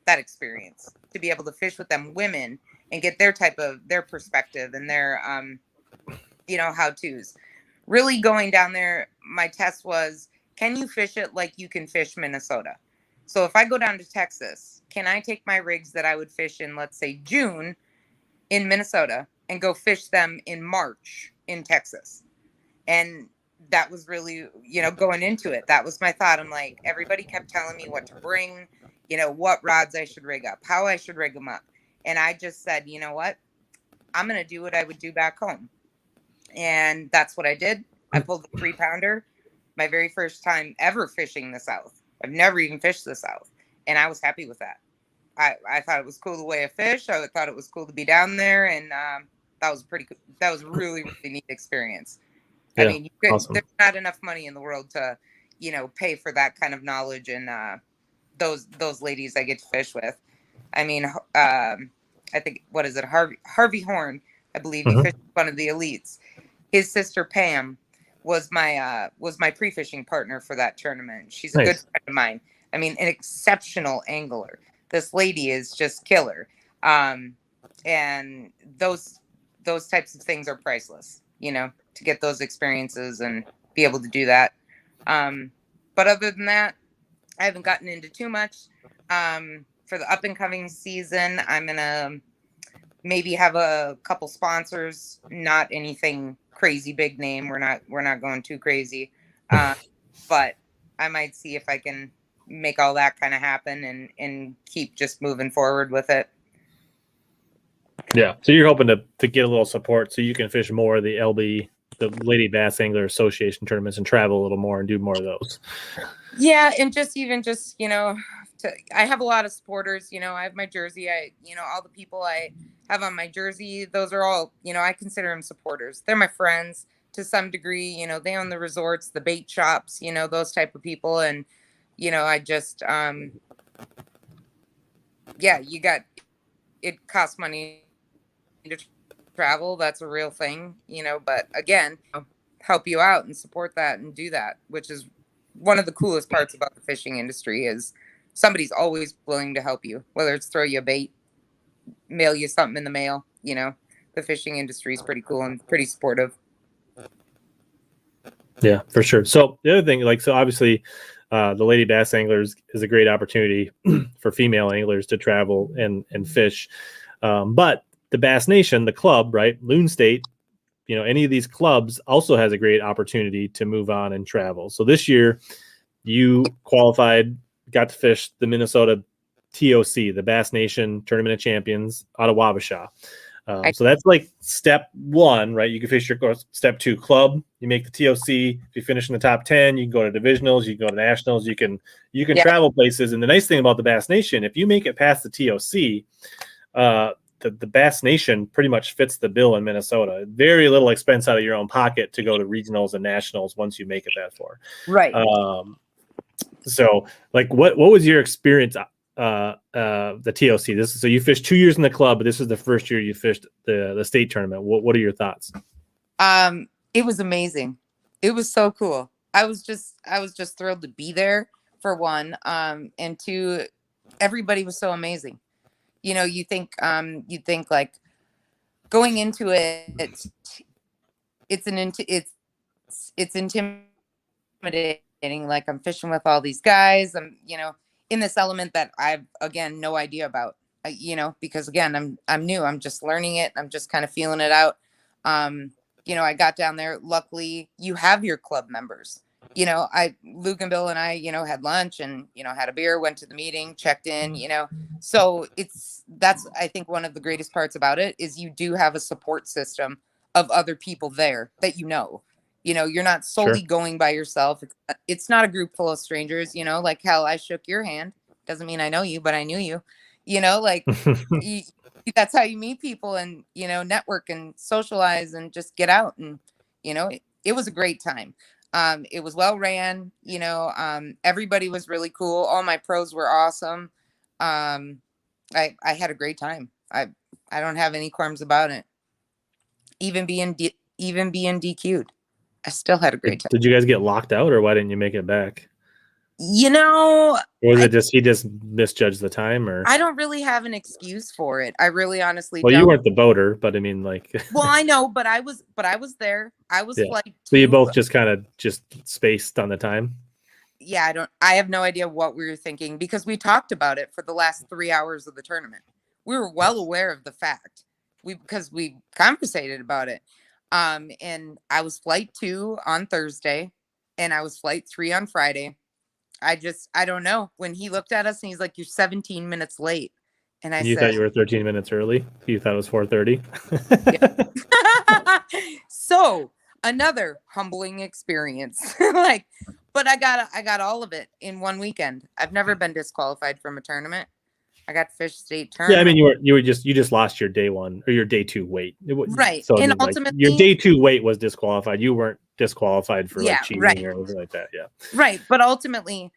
Speaker 2: experience to be able to fish with them women and get their perspective and their, how-tos. Really going down there, my test was, can you fish it like you can fish Minnesota? So if I go down to Texas, can I take my rigs that I would fish in, let's say, June in Minnesota and go fish them in March in Texas? And that was really, going into it. That was my thought. I'm like, everybody kept telling me what to bring, what rods I should rig up, how I should rig them up. And I just said, you know what? I'm going to do what I would do back home. And that's what I did. I pulled a 3-pounder, my very first time ever fishing the South. I've never even fished the South. And I was happy with that. I thought it was cool the way I fish. I thought it was cool to be down there. And that was a really, really neat experience.
Speaker 1: Yeah,
Speaker 2: I mean,
Speaker 1: awesome.
Speaker 2: There's not enough money in the world to, pay for that kind of knowledge and those ladies I get to fish with. I mean, I think, what is it? Harvey Horn, I believe he fished one of the elites. His sister Pam was my pre-fishing partner for that tournament. She's a good friend of mine. I mean, an exceptional angler. This lady is just killer. And those types of things are priceless, to get those experiences and be able to do that. But other than that, I haven't gotten into too much. For the up and coming season, I'm gonna maybe have a couple sponsors, not anything crazy big name. We're not going too crazy. But I might see if I can make all that kind of happen and keep just moving forward with it.
Speaker 1: Yeah. So you're hoping to get a little support so you can fish more of the LB, the Lady Bass Angler Association tournaments, and travel a little more and do more of those.
Speaker 2: Yeah. And just I have a lot of supporters, I have my jersey. All the people I have on my jersey, those are all, I consider them supporters. They're my friends to some degree. They own the resorts, the bait shops, those type of people. And, I just, it costs money to travel. That's a real thing, but again, help you out and support that and do that, which is one of the coolest parts about the fishing industry is somebody's always willing to help you, whether it's throw you a bait, mail you something in the mail. The fishing industry is pretty cool and pretty supportive.
Speaker 1: Yeah, for sure. So the other thing, so obviously the Lady Bass Anglers is a great opportunity for female anglers to travel and fish. But the Bass Nation, the club, right, Loon State, any of these clubs also has a great opportunity to move on and travel. So this year you qualified, got to fish the Minnesota TOC, the Bass Nation Tournament of Champions out of Wabasha. So that's like step one, right? You can fish your course. Step two, club. You make the TOC. If you finish in the top 10, you can go to divisionals. You can go to nationals. You can travel places. And the nice thing about the Bass Nation, if you make it past the TOC, the Bass Nation pretty much fits the bill in Minnesota. Very little expense out of your own pocket to go to regionals and nationals once you make it that far.
Speaker 2: Right.
Speaker 1: So, like, what was your experience? The TOC. So you fished 2 years in the club, but this is the first year you fished the state tournament. What are your thoughts?
Speaker 2: It was amazing. It was so cool. I was just thrilled to be there, for one. And two, everybody was so amazing. You think like going into it, it's intimidating. Like, I'm fishing with all these guys. I'm, in this element that I've, again, no idea about, because again, I'm new. I'm just learning it. I'm just kind of feeling it out. I got down there. Luckily, you have your club members. Luke and Bill and I, had lunch and, had a beer, went to the meeting, checked in, so that's, I think, one of the greatest parts about it is you do have a support system of other people there that, you're not solely going by yourself. It's not a group full of strangers, like, hell, I shook your hand. Doesn't mean I know you, but I knew you, like that's how you meet people and, network and socialize and just get out. And, it was a great time. It was well ran, everybody was really cool. All my pros were awesome. I had a great time. I don't have any qualms about it. Even being DQ'd, I still had a great time.
Speaker 1: Did you guys get locked out, or why didn't you make it back?
Speaker 2: Or
Speaker 1: was it just he just misjudged the time, or?
Speaker 2: I don't really have an excuse for it. I really honestly
Speaker 1: don't.
Speaker 2: Well,
Speaker 1: you weren't the boater, but I mean, like.
Speaker 2: Well, I know, but I was there. I was flight 2.
Speaker 1: So you both just kind of spaced on the time?
Speaker 2: Yeah, I have no idea what we were thinking, because we talked about it for the last 3 hours of the tournament. We were well aware of the fact. Because we conversated about it. And I was flight 2 on Thursday, and I was flight 3 on Friday. I don't know. When he looked at us and he's like, "You're 17 minutes late." And
Speaker 1: you thought you were 13 minutes early? You thought it was 4:30?
Speaker 2: So another humbling experience. But I got all of it in one weekend. I've never been disqualified from a tournament. I got to fish state tournament.
Speaker 1: Yeah, I mean, you just lost your day 1 or your day 2 weight.
Speaker 2: Right.
Speaker 1: So
Speaker 2: and ultimately,
Speaker 1: your day 2 weight was disqualified. You weren't disqualified for cheating or anything like that. Yeah.
Speaker 2: Right. But ultimately,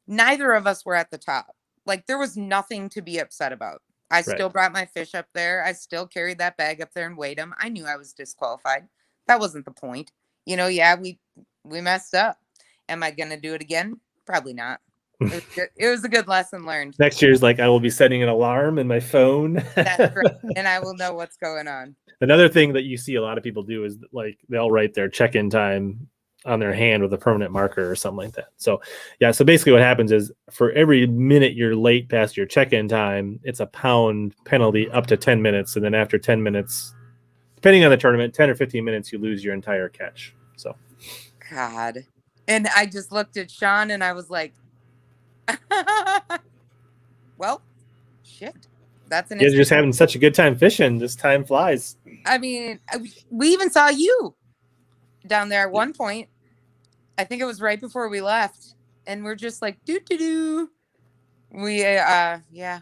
Speaker 2: neither of us were at the top. Like, there was nothing to be upset about. I still brought my fish up there. I still carried that bag up there and weighed them. I knew I was disqualified. That wasn't the point. We messed up. Am I going to do it again? Probably not. It was a good lesson learned.
Speaker 1: Next year's like, I will be setting an alarm in my phone.
Speaker 2: That's right. And I will know what's going on.
Speaker 1: Another thing that you see a lot of people do is, like, they'll write their check-in time on their hand with a permanent marker or something like that. So basically what happens is, for every minute you're late past your check-in time, it's a pound penalty up to 10 minutes. And then after 10 minutes, depending on the tournament, 10 or 15 minutes, you lose your entire catch. So,
Speaker 2: God. And I just looked at Sean and I was like, well, shit. That's an.
Speaker 1: You're just having such a good time fishing. This time flies.
Speaker 2: I mean, we even saw you down there at one point. I think it was right before we left, and we're just like, doo. We, That's.
Speaker 1: Yeah,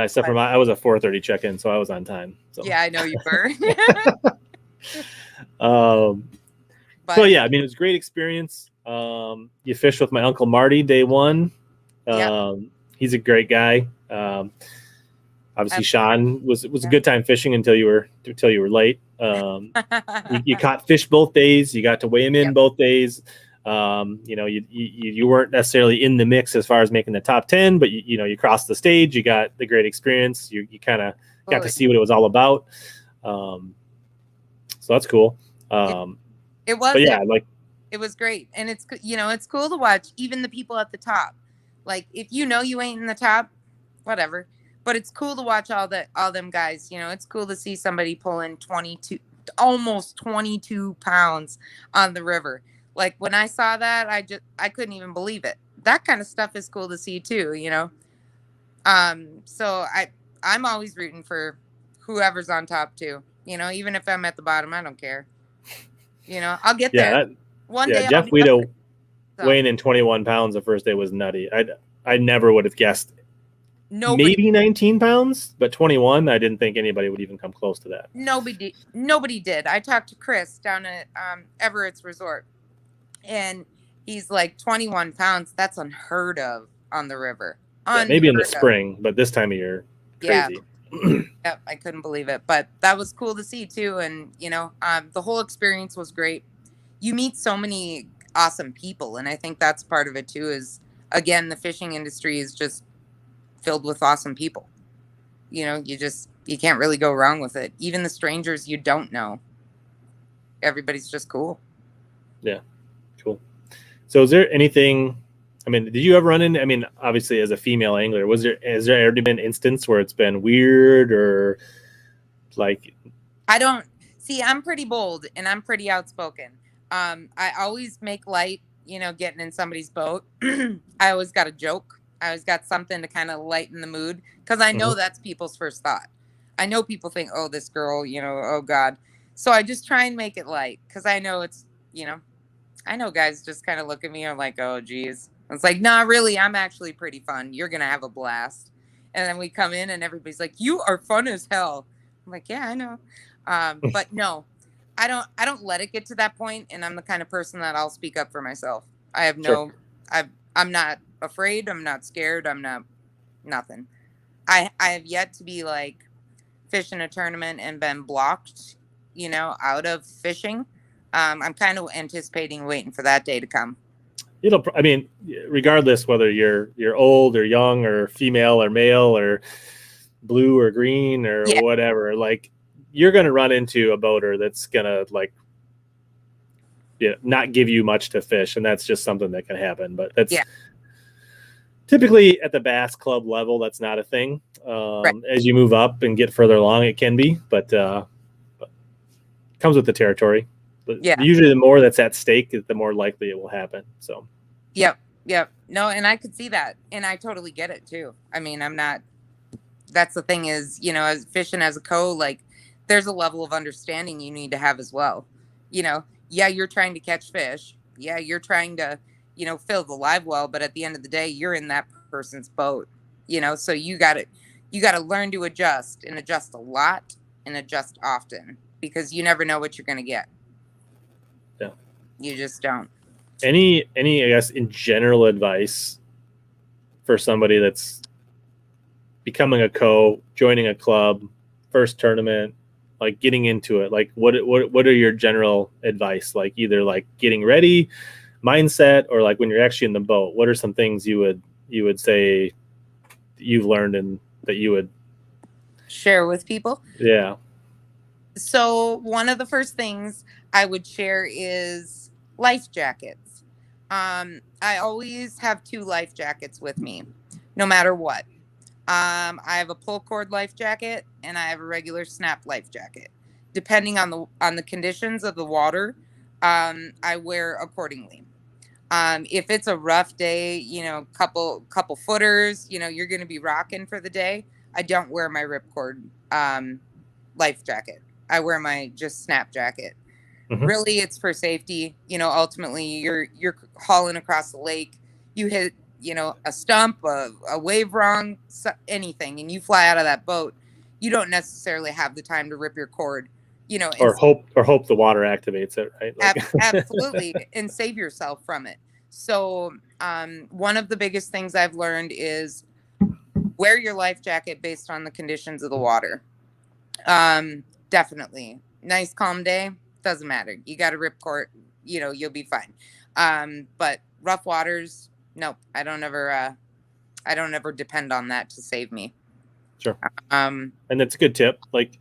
Speaker 1: except for I was a 4:30 check-in, so I was on time. So.
Speaker 2: Yeah, I know you were.
Speaker 1: So yeah, I mean, it was a great experience. You fished with my Uncle Marty day 1. He's a great guy. Obviously, Sean was a good time fishing until you were late. You caught fish both days. You got to weigh them in both days. You weren't necessarily in the mix as far as making the top 10, but you crossed the stage. You got the great experience. You kind of got to see what it was all about. So that's cool.
Speaker 2: It was.
Speaker 1: But yeah,
Speaker 2: It was great. And it's, it's cool to watch even the people at the top. Like if you ain't in the top, whatever. But it's cool to watch all them guys. It's cool to see somebody pulling 22, almost 22 pounds on the river. Like when I saw that, I couldn't even believe it. That kind of stuff is cool to see too. So I'm always rooting for whoever's on top too. Even if I'm at the bottom, I don't care. I'll get there. One day I'll
Speaker 1: Jeff
Speaker 2: be up
Speaker 1: Weedo
Speaker 2: there, so.
Speaker 1: weighing in 21 pounds the first day was nutty. I never would have guessed. Maybe 19 pounds, but 21, I didn't think anybody would even come close to that.
Speaker 2: Nobody did. I talked to Chris down at Everett's Resort, and he's like 21 pounds. That's unheard of on the river.
Speaker 1: Yeah, maybe in the spring, but this time of year, crazy.
Speaker 2: Yep, I couldn't believe it, but that was cool to see too. And the whole experience was great. You meet so many awesome people, and I think that's part of it too. Is again, the fishing industry is just filled with awesome people. You can't really go wrong with it. Even the strangers you don't know, everybody's just cool.
Speaker 1: Yeah, cool. So is there anything, did you ever run in, obviously as a female angler, has there ever been an instance where it's been weird or like?
Speaker 2: I'm pretty bold and I'm pretty outspoken. I always make light, getting in somebody's boat. I always got a joke. I always got something to kind of lighten the mood because I know that's people's first thought. I know people think, oh, this girl, oh God. So I just try and make it light because I know it's, I know guys just kind of look at me and are like, oh, geez. It's like, nah, really, I'm actually pretty fun. You're going to have a blast. And then we come in and everybody's like, you are fun as hell. I'm like, yeah, I know. But no, I don't let it get to that point. And I'm the kind of person that I'll speak up for myself. I have I'm not afraid. I'm not scared. I'm not nothing. I have yet to be like fishing a tournament and been blocked, out of fishing. I'm kind of waiting for that day to come.
Speaker 1: Regardless whether you're old or young or female or male or blue or green or whatever, like you're going to run into a boater that's going to not give you much to fish. And that's just something that can happen, but that's typically at the bass club level. That's not a thing. Right. As you move up and get further along, it can be, but comes with the territory. But usually the more that's at stake, the more likely it will happen. So.
Speaker 2: Yep. No, and I could see that. And I totally get it too. That's the thing is, as fishing as a like there's a level of understanding you need to have as well. You're trying to catch fish. Yeah, you're trying to, fill the live well, but at the end of the day, you're in that person's boat, so you got to learn to adjust and adjust a lot and adjust often because you never know what you're going to get.
Speaker 1: Yeah.
Speaker 2: You just don't.
Speaker 1: Any, I guess, in general advice for somebody that's becoming a joining a club, first tournament, like getting into it, like what are your general advice? Like either like getting ready, mindset, or like when you're actually in the boat, what are some things you would say you've learned and that you would
Speaker 2: share with people?
Speaker 1: Yeah.
Speaker 2: So one of the first things I would share is life jackets. I always have 2 life jackets with me, no matter what. I have a pull cord life jacket and I have a regular snap life jacket. Depending on the conditions of the water, I wear accordingly. If it's a rough day, couple footers, you're going to be rocking for the day, I don't wear my ripcord life jacket. I wear my just snap jacket. Mm-hmm. Really, it's for safety. Ultimately, you're hauling across the lake. You hit, a stump, a wave wrong, anything, and you fly out of that boat. You don't necessarily have the time to rip your cord,
Speaker 1: or hope the water activates it, right?
Speaker 2: Absolutely, and save yourself from it. So, one of the biggest things I've learned is wear your life jacket based on the conditions of the water. Definitely, nice calm day. Doesn't matter. You got a ripcord, you'll be fine. But rough waters, nope. I don't ever depend on that to save me.
Speaker 1: Sure. And that's a good tip. Like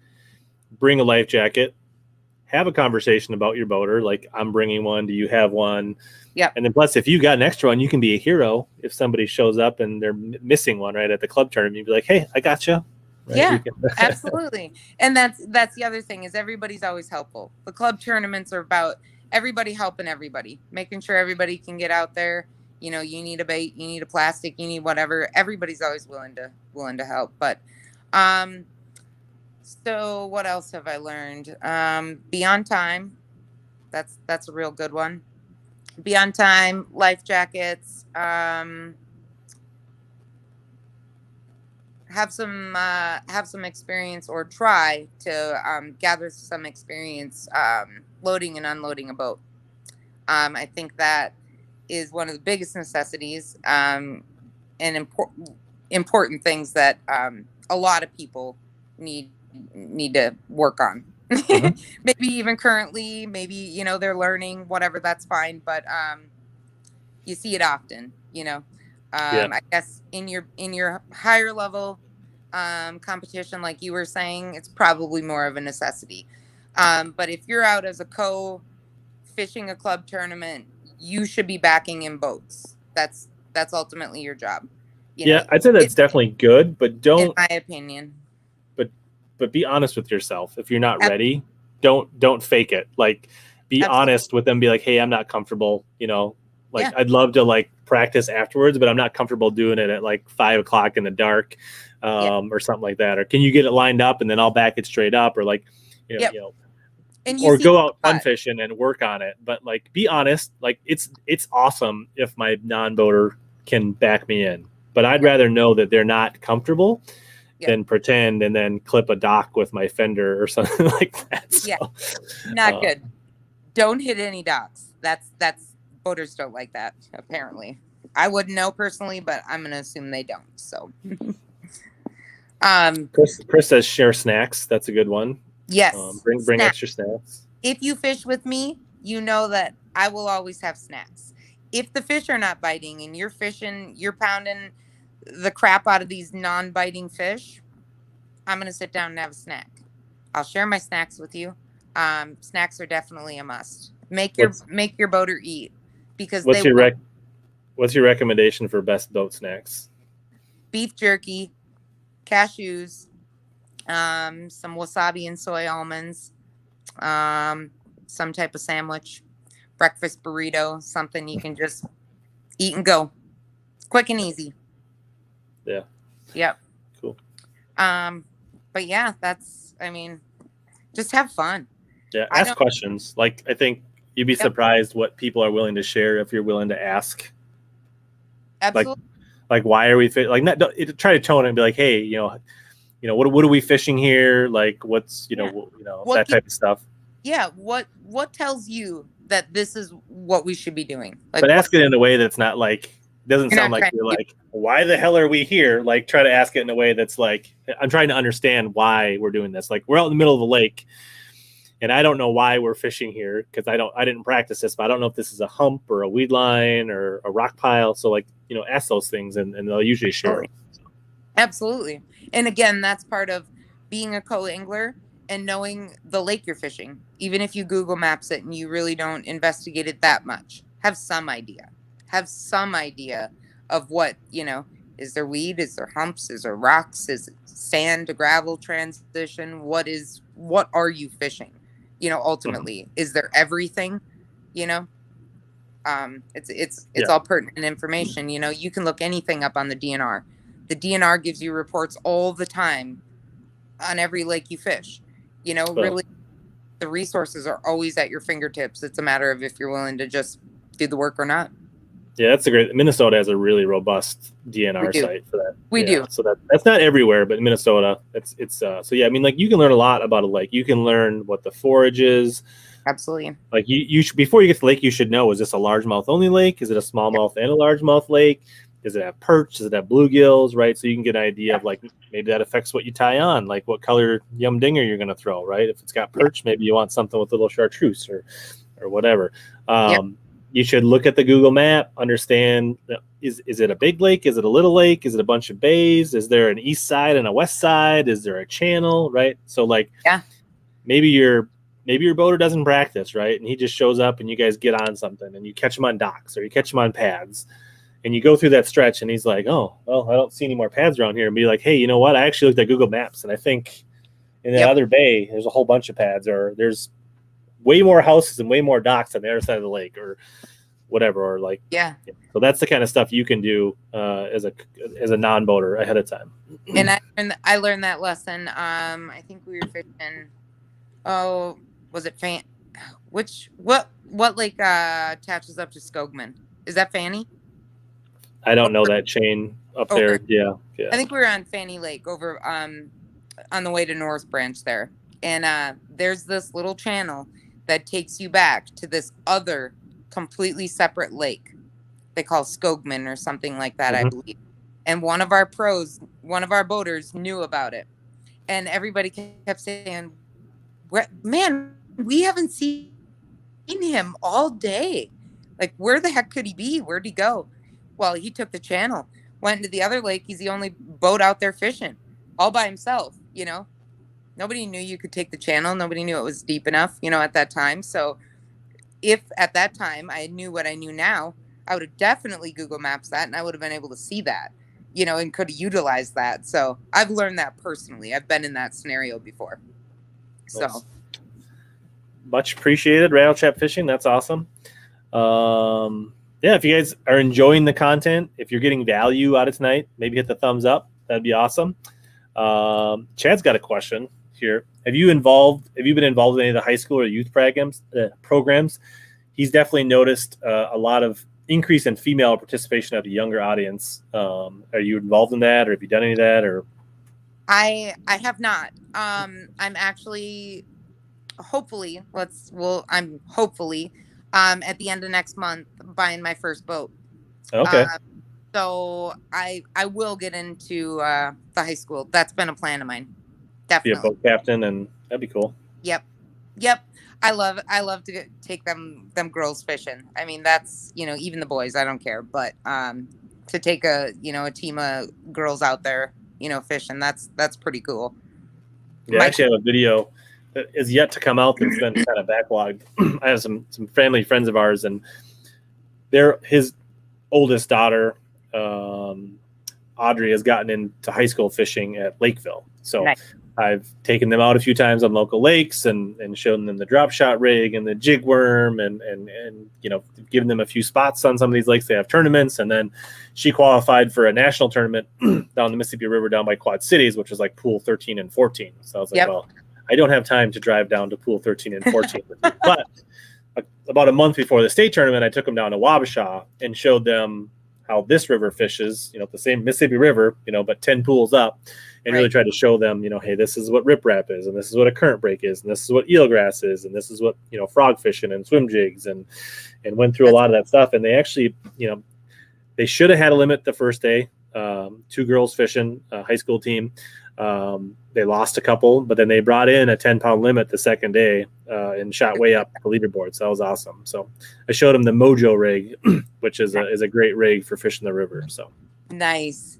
Speaker 1: bring a life jacket have a conversation about your boater. Like, I'm bringing one. Do you have one?
Speaker 2: Yep.
Speaker 1: And then plus, if you got an extra one, you can be a hero. If somebody shows up and they're missing one right at the club tournament, you'd be like, hey, I got you. Right?
Speaker 2: Yeah,
Speaker 1: You can...
Speaker 2: absolutely. And that's the other thing is everybody's always helpful. The club tournaments are about everybody helping everybody, making sure everybody can get out there. You know, you need a bait, you need a plastic, you need whatever. Everybody's always willing to help. But so what else have I learned? Be on time. That's a real good one. Be on time, life jackets, have some experience, or try to gather some experience loading and unloading a boat. I think that is one of the biggest necessities and important things that a lot of people need to work on. Mm-hmm. Maybe even currently, maybe, you know, they're learning, whatever, that's fine. But you see it often, you know. I guess in your higher level competition, like you were saying, it's probably more of a necessity. But if you're out as a fishing a club tournament, you should be backing in boats. That's ultimately your job. You know,
Speaker 1: I'd say that's definitely good, but don't,
Speaker 2: in my opinion.
Speaker 1: But be honest with yourself. If you're not ready, don't fake it. Like, be honest with them. Be like, hey, I'm not comfortable. You know, like I'd love to like practice afterwards, but I'm not comfortable doing it at like 5 o'clock in the dark, or something like that. Or can you get it lined up and then I'll back it straight up, or like, you know, and or go out fun fishing and work on it. But like, be honest. Like, it's awesome if my non-boater can back me in, but I'd rather know that they're not comfortable than pretend and then clip a dock with my fender or something like that. So,
Speaker 2: not good. Don't hit any docks. That's boaters don't like that, apparently. I wouldn't know personally, but I'm gonna assume they don't. So
Speaker 1: Chris says share snacks. That's a good one.
Speaker 2: Yes.
Speaker 1: Bring extra snacks.
Speaker 2: If you fish with me, you know that I will always have snacks. If the fish are not biting and you're fishing, you're pounding the crap out of these non-biting fish, I'm going to sit down and have a snack. I'll share my snacks with you. Snacks are definitely a must. Make your boater eat, because
Speaker 1: what's your recommendation for best boat snacks?
Speaker 2: Beef jerky, cashews, some wasabi and soy almonds, some type of sandwich, breakfast burrito, something you can just eat and go. Quick and easy.
Speaker 1: Yeah.
Speaker 2: Yep.
Speaker 1: Cool.
Speaker 2: But yeah, just have fun.
Speaker 1: Yeah. Ask questions. Like, I think you'd be surprised what people are willing to share if you're willing to ask.
Speaker 2: Absolutely.
Speaker 1: Like why are we try to tone it and be like, hey, you know, what are we fishing here? Like, what's, that type of stuff.
Speaker 2: Yeah. What tells you that this is what we should be doing? Like,
Speaker 1: but ask it in a way that's not like, doesn't sound like you're like, why the hell are we here? Like, try to ask it in a way that's like, I'm trying to understand why we're doing this. Like, we're out in the middle of the lake and I don't know why we're fishing here, because I didn't practice this, but I don't know if this is a hump or a weed line or a rock pile. So like, ask those things and they'll usually share.
Speaker 2: Absolutely. And again, that's part of being a co-angler and knowing the lake you're fishing. Even if you Google Maps it and you really don't investigate it that much, have some idea of what, is there weed? Is there humps? Is there rocks? Is it sand to gravel transition? What are you fishing? Ultimately, is there everything? It's all pertinent information. You can look anything up on the DNR. The DNR gives you reports all the time on every lake you fish. Really, the resources are always at your fingertips. It's a matter of if you're willing to just do the work or not.
Speaker 1: Yeah, that's Minnesota has a really robust DNR site for that.
Speaker 2: We do.
Speaker 1: So that's not everywhere, but in Minnesota, it's so yeah. I mean, like, you can learn a lot about a lake. You can learn what the forage is.
Speaker 2: Absolutely. Like,
Speaker 1: you should, before you get to the lake, you should know, is this a largemouth only lake? Is it a smallmouth and a largemouth lake? Does it have perch? Does it have bluegills? Right. So you can get an idea of, like, maybe that affects what you tie on, like what color yum dinger you're going to throw. Right. If it's got perch, maybe you want something with a little chartreuse or whatever. You should look at the Google map, understand, is it a big lake? Is it a little lake? Is it a bunch of bays? Is there an east side and a west side? Is there a channel? Right. So, like, maybe you're maybe your boater doesn't practice, right? And he just shows up and you guys get on something and you catch him on docks or you catch him on pads and you go through that stretch and he's like, oh, well, I don't see any more pads around here. And be like, hey, you know what? I actually looked at Google Maps and I think in the other bay, there's a whole bunch of pads, or there's way more houses and way more docks on the other side of the lake, or whatever, or like, so that's the kind of stuff you can do as a non-boater ahead of time.
Speaker 2: And I learned that lesson. I think we were fishing. Oh, was it what lake attaches up to Skogman? Is that Fanny?
Speaker 1: I don't know that chain up there. Yeah.
Speaker 2: I think we were on Fanny Lake over on the way to North Branch there, and there's this little channel that takes you back to this other completely separate lake they call Skogman or something like that, I believe. And one of our boaters knew about it, and everybody kept saying, man, we haven't seen him all day. Like, where the heck could he be? Where'd he go? Well, he took the channel, went into the other lake. He's the only boat out there fishing all by himself, you know. Nobody knew you could take the channel. Nobody knew it was deep enough, you know, at that time. So if at that time I knew what I knew now, I would have definitely Google Maps that, and I would have been able to see that, you know, and could have utilized that. So I've learned that personally. I've been in that scenario before.
Speaker 1: Nice. So much appreciated, Rattle Trap Fishing. That's awesome. Yeah, if you guys are enjoying the content, if you're getting value out of tonight, maybe hit the thumbs up. That'd be awesome. Chad's got a question here. Have you been involved in any of the high school or youth programs? He's definitely noticed a lot of increase in female participation of the younger audience. Are you involved in that, or have you done any of that? Or
Speaker 2: I have not. I'm actually hopefully at the end of next month buying my first boat.
Speaker 1: Okay.
Speaker 2: So I will get into the high school. That's been a plan of mine. Definitely.
Speaker 1: Be a boat captain, and that'd be cool.
Speaker 2: Yep. I love to take them girls fishing. I mean, that's, you know, even the boys, I don't care, but to take a team of girls out there, you know, fishing, that's pretty cool.
Speaker 1: Yeah, I actually have a video that is yet to come out that's been kind of backlogged. I have some family friends of ours, and his oldest daughter, Audrey, has gotten into high school fishing at Lakeville. So nice. I've taken them out a few times on local lakes and shown them the drop shot rig and the jig worm and you know, given them a few spots on some of these lakes. They have tournaments, and then she qualified for a national tournament down the Mississippi River down by Quad Cities, which was like pool 13 and 14. So I was like, well, I don't have time to drive down to pool 13 and 14 with you. But about a month before the state tournament, I took them down to Wabasha and showed them how this river fishes, you know, the same Mississippi River, you know, but 10 pools up, and really tried to show them, you know, hey, this is what riprap is, and this is what a current break is, and this is what eelgrass is, and this is what, you know, frog fishing and swim jigs, and went through a lot of that stuff. And they actually, you know, they should have had a limit the first day, 2 girls fishing, high school team. They lost a couple, but then they brought in a 10-pound limit the second day and shot way up the leaderboard. So that was awesome. So I showed them the Mojo rig, which is a great rig for fishing the river. So nice.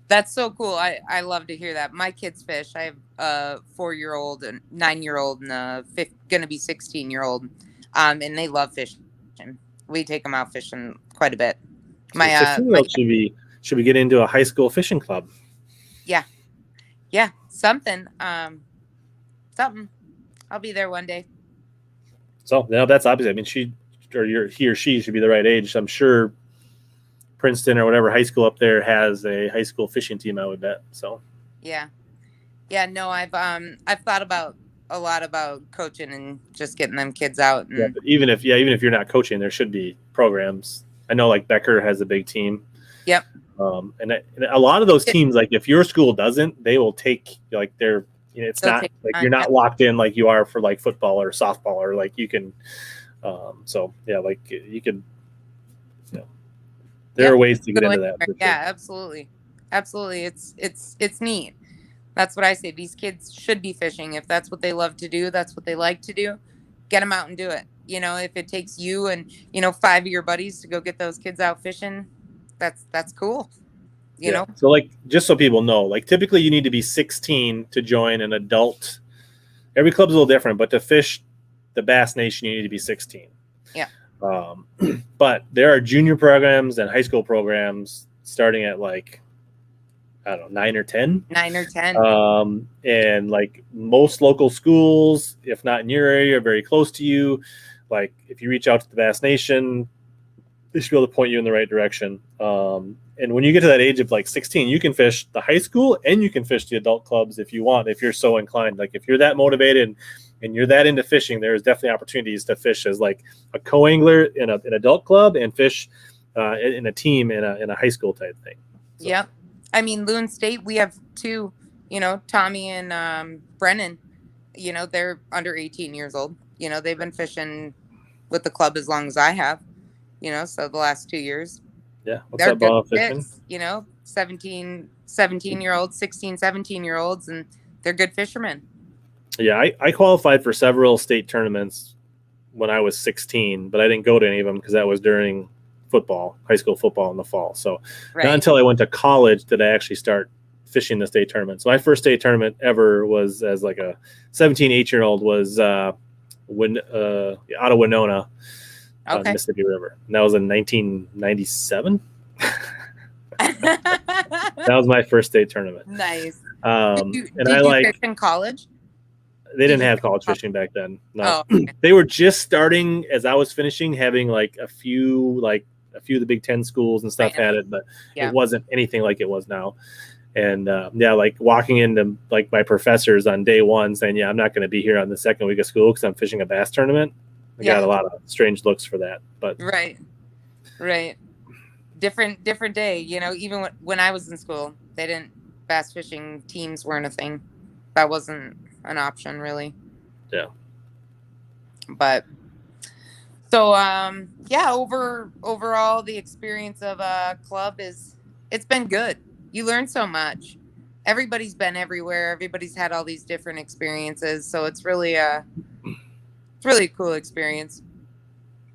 Speaker 2: That's so cool. I love to hear that. My kids fish. I have a 4-year-old, and 9-year-old, and a gonna be 16-year-old, and they love fishing. We take them out fishing quite a bit.
Speaker 1: My 16-year-old should be getting into a high school fishing club.
Speaker 2: Yeah, something. I'll be there one day.
Speaker 1: So now that's obvious. I mean, he or she should be the right age. I'm sure Princeton or whatever high school up there has a high school fishing team, I would bet. So
Speaker 2: yeah. No, I've thought a lot about coaching and just getting them kids out. And...
Speaker 1: Yeah, but even if you're not coaching, there should be programs. I know, like Becker has a big team.
Speaker 2: Yep.
Speaker 1: And a lot of those teams, like if your school doesn't, they will take, like, they're, you know, it's not like you're not locked in like you are for like football or softball, or like you can. So yeah, like you can. You know, there are ways to get into that.
Speaker 2: Yeah, absolutely. It's neat. That's what I say. These kids should be fishing. If that's what they love to do, that's what they like to do. Get them out and do it. You know, if it takes you and, you know, 5 of your buddies to go get those kids out fishing, that's cool. You know?
Speaker 1: So, like, just so people know, like, typically you need to be 16 to join an adult. Every club's a little different, but to fish the Bass Nation, you need to be 16.
Speaker 2: Yeah.
Speaker 1: But there are junior programs and high school programs starting at like, I don't know, 9 or 10.
Speaker 2: 9 or 10.
Speaker 1: And like most local schools, if not in your area, very close to you, like if you reach out to the Bass Nation, they should be able to point you in the right direction. And when you get to that age of like 16, you can fish the high school and you can fish the adult clubs if you want, if you're so inclined. Like if you're that motivated and you're that into fishing, there's definitely opportunities to fish as like a co-angler in an adult club and fish in a team in a high school type thing. So.
Speaker 2: Yep. I mean, Loon State, we have 2, Tommy and Brennan, they're under 18 years old. They've been fishing with the club as long as I have, so the last 2 years.
Speaker 1: Yeah. What's
Speaker 2: they're
Speaker 1: up,
Speaker 2: good
Speaker 1: ball fishing?
Speaker 2: 17-year-olds, 16, 17-year-olds, and they're good fishermen.
Speaker 1: Yeah, I qualified for several state tournaments when I was 16, but I didn't go to any of them because that was during football, high school football in the fall. So not until I went to college did I actually start fishing the state tournament. So my first state tournament ever was as like a 17, 18-year-old was out of Winona, Mississippi River. And that was in 1997. That was my first state tournament.
Speaker 2: Nice.
Speaker 1: Did
Speaker 2: you fish in college?
Speaker 1: They didn't have college fishing back then. No,
Speaker 2: okay.
Speaker 1: They were just starting as I was finishing, having like a few of the Big Ten schools and stuff had it, but it wasn't anything like it was now. And like walking into like my professors on day one saying, I'm not going to be here on the second week of school because I'm fishing a bass tournament. I got a lot of strange looks for that, but
Speaker 2: right. Different day, even when I was in school, bass fishing teams weren't a thing. That wasn't an option really.
Speaker 1: Yeah.
Speaker 2: But so, overall the experience of a club it's been good. You learn so much. Everybody's been everywhere. Everybody's had all these different experiences. So it's really a cool experience.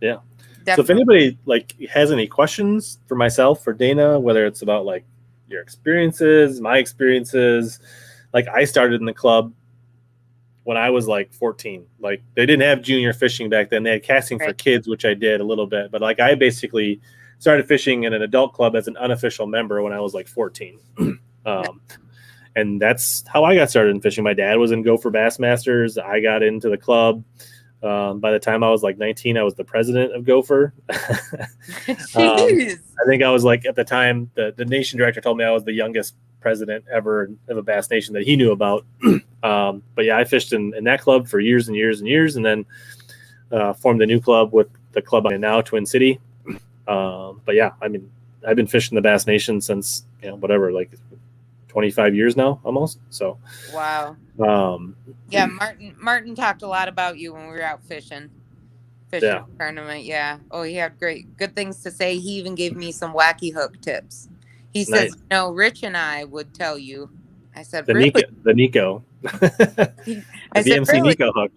Speaker 1: Yeah.
Speaker 2: Definitely.
Speaker 1: So if anybody like has any questions for myself or Dana, whether it's about like your experiences, my experiences, like I started in the club when I was like 14. Like they didn't have junior fishing back then. They had casting for kids, which I did a little bit, but like I basically started fishing in an adult club as an unofficial member when I was like 14. And that's how I got started in fishing. My dad was in Gopher Bassmasters. I got into the club. By the time I was like 19, I was the president of Gopher.
Speaker 2: Jeez.
Speaker 1: I think I was like, at the time, the nation director told me I was the youngest president ever of a Bass Nation that he knew about. But yeah, I fished in that club for years and years and years, and then formed a new club with the club I'm in now, Twin City. But yeah, I mean, I've been fishing the Bass Nation since, like 25 years now, almost. So,
Speaker 2: wow. Yeah, Martin talked a lot about you when we were out fishing tournament. Yeah. Oh, he had good things to say. He even gave me some wacky hook tips. He says, no, Rich and I would tell you. I said,
Speaker 1: the
Speaker 2: really?
Speaker 1: Nico. The BMC really? Nico hook.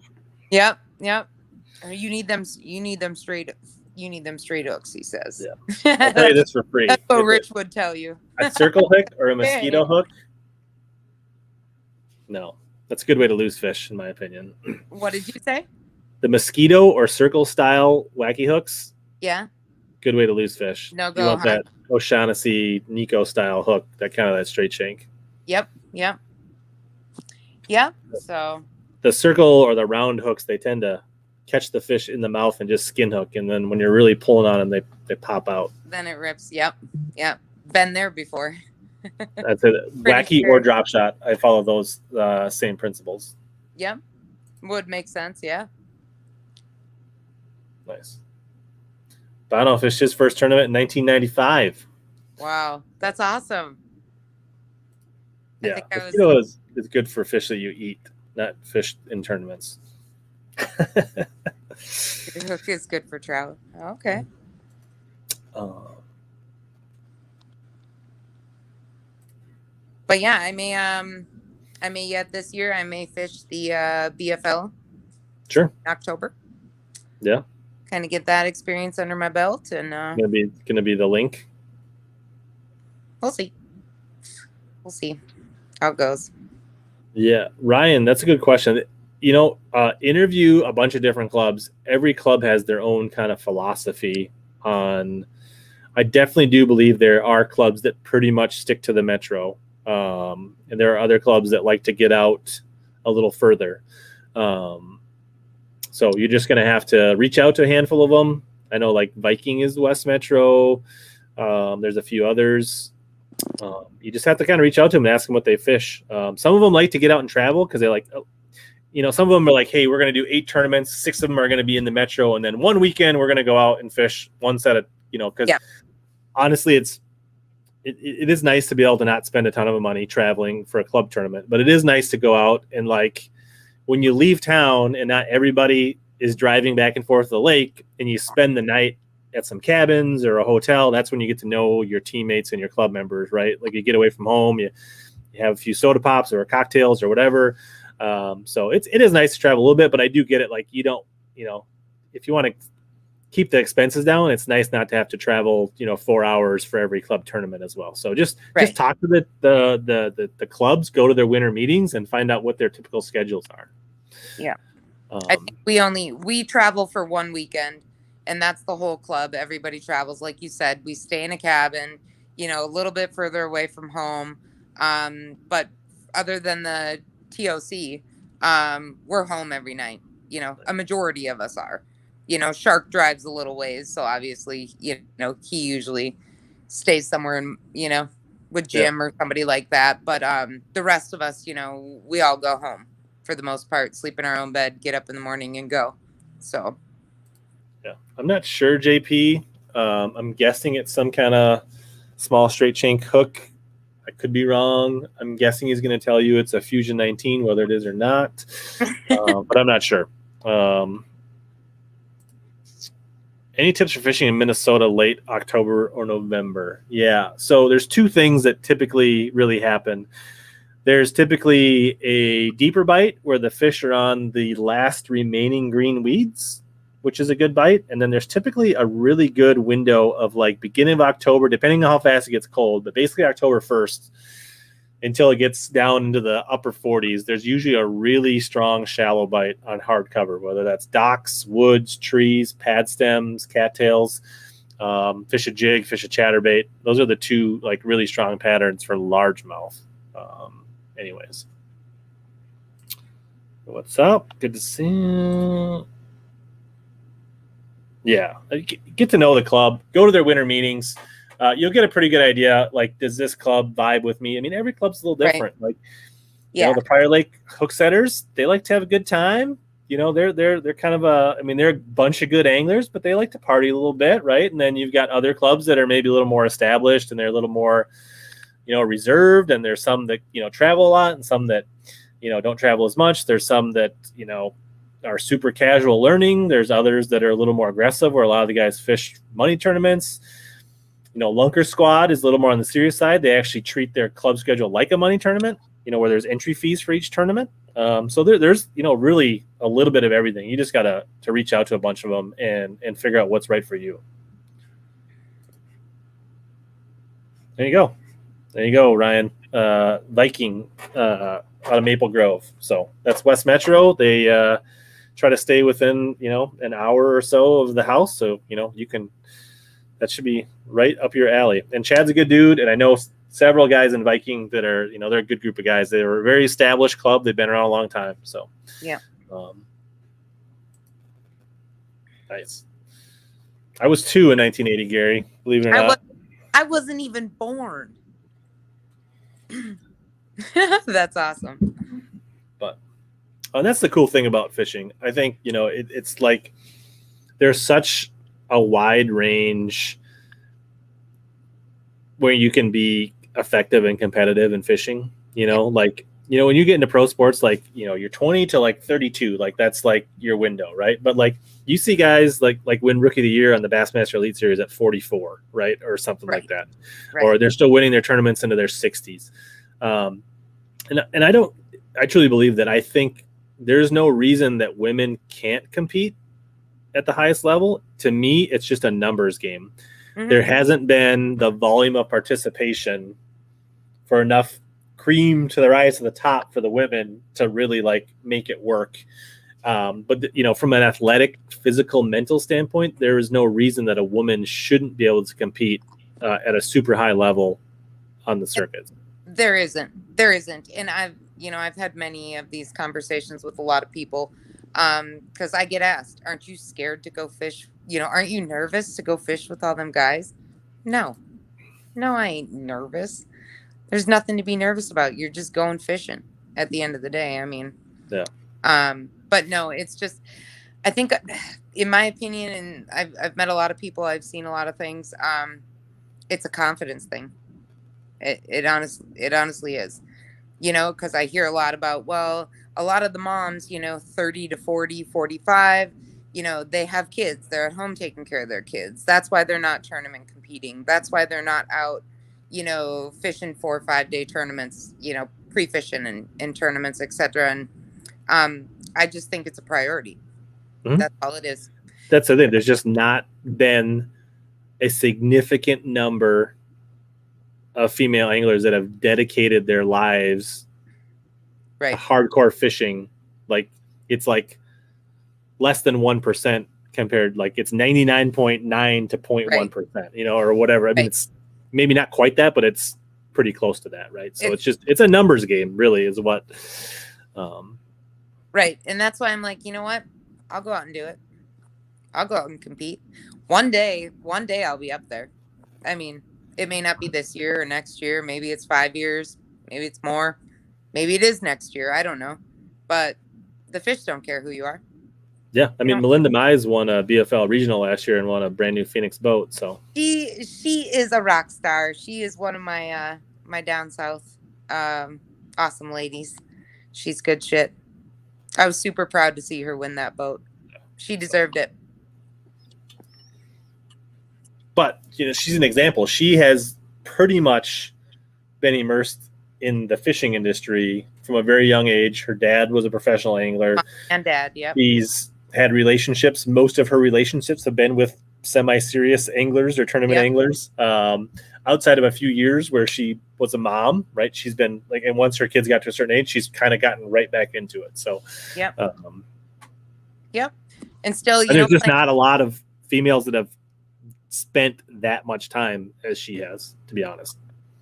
Speaker 2: Yep. You need them straight. You need them straight hooks, he says.
Speaker 1: Yeah. I'll tell you this for free.
Speaker 2: That's what Rich would tell you.
Speaker 1: A circle hook or a mosquito hook? No. That's a good way to lose fish, in my opinion.
Speaker 2: What did you say?
Speaker 1: The mosquito or circle style wacky hooks?
Speaker 2: Yeah.
Speaker 1: Good way to lose fish.
Speaker 2: No go.
Speaker 1: You want that O'Shaughnessy Nico style hook, that straight shank.
Speaker 2: Yep. So
Speaker 1: the circle or the round hooks, they tend to catch the fish in the mouth and just skin hook, and then when you're really pulling on them, they pop out.
Speaker 2: Then it rips. Yep. Been there before.
Speaker 1: That's it. Wacky or drop shot. I follow those same principles.
Speaker 2: Yep. Would make sense. Yeah.
Speaker 1: Nice. Bono fished his first tournament in 1995.
Speaker 2: Wow, that's awesome.
Speaker 1: Yeah, mosquito is good for fish that you eat, not fish in tournaments.
Speaker 2: Your hook is good for trout. Okay. But yeah, I may yet this year I may fish the BFL.
Speaker 1: Sure.
Speaker 2: In October.
Speaker 1: Yeah.
Speaker 2: Kind of get that experience under my belt, and
Speaker 1: gonna be the link.
Speaker 2: We'll see how it goes.
Speaker 1: Yeah, Ryan, that's a good question. interview a bunch of different clubs. Every club has their own kind of philosophy on. I definitely do believe there are clubs that pretty much stick to the metro, and there are other clubs that like to get out a little further. So you're just going to have to reach out to a handful of them. I know like Viking is West Metro. There's a few others. You just have to kind of reach out to them and ask them what they fish. Some of them like to get out and travel because they like, some of them are like, hey, we're going to do 8 tournaments. 6 of them are going to be in the metro. And then one weekend we're going to go out and fish one set of, because honestly, it is nice to be able to not spend a ton of money traveling for a club tournament, but it is nice to go out and like when you leave town and not everybody is driving back and forth to the lake and you spend the night at some cabins or a hotel, that's when you get to know your teammates and your club members, right? Like you get away from home, you have a few soda pops or cocktails or whatever. So it is nice to travel a little bit, but I do get it. Like you don't, if you want to keep the expenses down, it's nice not to have to travel, 4 hours for every club tournament as well. So just talk to the clubs, go to their winter meetings and find out what their typical schedules are.
Speaker 2: Yeah. I think we travel for one weekend and that's the whole club. Everybody travels. Like you said, we stay in a cabin, a little bit further away from home. But other than the TOC, we're home every night. A majority of us are. Shark drives a little ways, so obviously, he usually stays somewhere in, with Jim or somebody like that. But the rest of us, we all go home for the most part, sleep in our own bed, get up in the morning and go. So,
Speaker 1: yeah, I'm not sure, JP. I'm guessing it's some kind of small straight shank hook. I could be wrong. I'm guessing he's going to tell you it's a Fusion 19, whether it is or not. But I'm not sure. Any tips for fishing in Minnesota late October or November? Yeah. So there's 2 things that typically really happen. There's typically a deeper bite where the fish are on the last remaining green weeds, which is a good bite. And then there's typically a really good window of like beginning of October, depending on how fast it gets cold, but basically October 1st until it gets down into the upper 40s. There's usually a really strong shallow bite on hardcover, whether that's docks, woods, trees, pad stems, cattails, fish a jig, fish a chatterbait. Those are the 2 like really strong patterns for largemouth. Anyways, what's up? Good to see you. Yeah, get to know the club. Go to their winter meetings. You'll get a pretty good idea. Like, does this club vibe with me? I mean, every club's a little different. Right. Like, the Prior Lake hook setters, they like to have a good time. They're kind of they're a bunch of good anglers, but they like to party a little bit, right? And then you've got other clubs that are maybe a little more established and they're a little more, reserved. And there's some that travel a lot, and some that don't travel as much. There's some that are super casual learning. There's others that are a little more aggressive, where a lot of the guys fish money tournaments. Lunker Squad is a little more on the serious side. They actually treat their club schedule like a money tournament, where there's entry fees for each tournament. So there's, really a little bit of everything. You just got to reach out to a bunch of them and figure out what's right for you. There you go, Ryan. Viking out of Maple Grove. So that's West Metro. They try to stay within, an hour or so of the house. So, you can, that should be right up your alley. And Chad's a good dude. And I know several guys in Viking that are, they're a good group of guys. They're a very established club. They've been around a long time. So,
Speaker 2: yeah.
Speaker 1: Nice. I was 2 in 1980, Gary, believe it or not.
Speaker 2: I wasn't even born. That's awesome.
Speaker 1: But and that's the cool thing about fishing. I think, it's like there's such a wide range where you can be effective and competitive in fishing, like, when you get into pro sports, like, you're 20 to like 32, like that's like your window, right? But like you see guys like win Rookie of the Year on the Bassmaster Elite Series at 44, right? Or something like that. Right. Or they're still winning their tournaments into their 60s. And I truly believe that. I think there's no reason that women can't compete at the highest level. To me, it's just a numbers game. Mm-hmm. There hasn't been the volume of participation for enough cream to the rise to the top for the women to really like make it work. But you know, from an athletic, physical, mental standpoint, there is no reason that a woman shouldn't be able to compete at a super high level on the circuit.
Speaker 2: There isn't. And I've had many of these conversations with a lot of people. Because I get asked, aren't you scared to go fish? Aren't you nervous to go fish with all them guys? No, I ain't nervous. There's nothing to be nervous about. You're just going fishing at the end of the day. I mean,
Speaker 1: yeah.
Speaker 2: But no, it's just, I think, in my opinion, and I've met a lot of people, I've seen a lot of things. It's a confidence thing. It honestly is, because I hear a lot about, well, a lot of the moms, 30 to 40, 45, they have kids. They're at home taking care of their kids. That's why they're not tournament competing. That's why they're not out, fishing 4 or 5 day tournaments, pre-fishing and tournaments, etc. And I just think it's a priority. Mm-hmm. That's all it is.
Speaker 1: That's the thing. There's just not been a significant number of female anglers that have dedicated their lives to hardcore fishing. Like it's like less than 1% compared, like it's 99.9 to 0.1%, or whatever. I mean, it's maybe not quite that, but it's pretty close to that. Right. So it's a numbers game really is what,
Speaker 2: right. And that's why I'm like, you know what? I'll go out and do it. I'll go out and compete. One day I'll be up there. I mean, it may not be this year or next year. Maybe it's 5 years. Maybe it's more. Maybe it is next year. I don't know. But the fish don't care who you are.
Speaker 1: Yeah. I mean, Melinda Mize won a BFL regional last year and won a brand new Phoenix boat. So
Speaker 2: she is a rock star. She is one of my my down south awesome ladies. She's good shit. I was super proud to see her win that boat. She deserved it.
Speaker 1: But, she's an example. She has pretty much been immersed in the fishing industry from a very young age. Her dad was a professional angler.
Speaker 2: And dad, yep.
Speaker 1: She's had relationships. Most of her relationships have been with semi-serious anglers or tournament anglers. Outside of a few years where she was a mom, right? She's been like, and once her kids got to a certain age, she's kind of gotten right back into it. So,
Speaker 2: yep. And still,
Speaker 1: there's just not a lot of females that have spent that much time as she has, to be honest.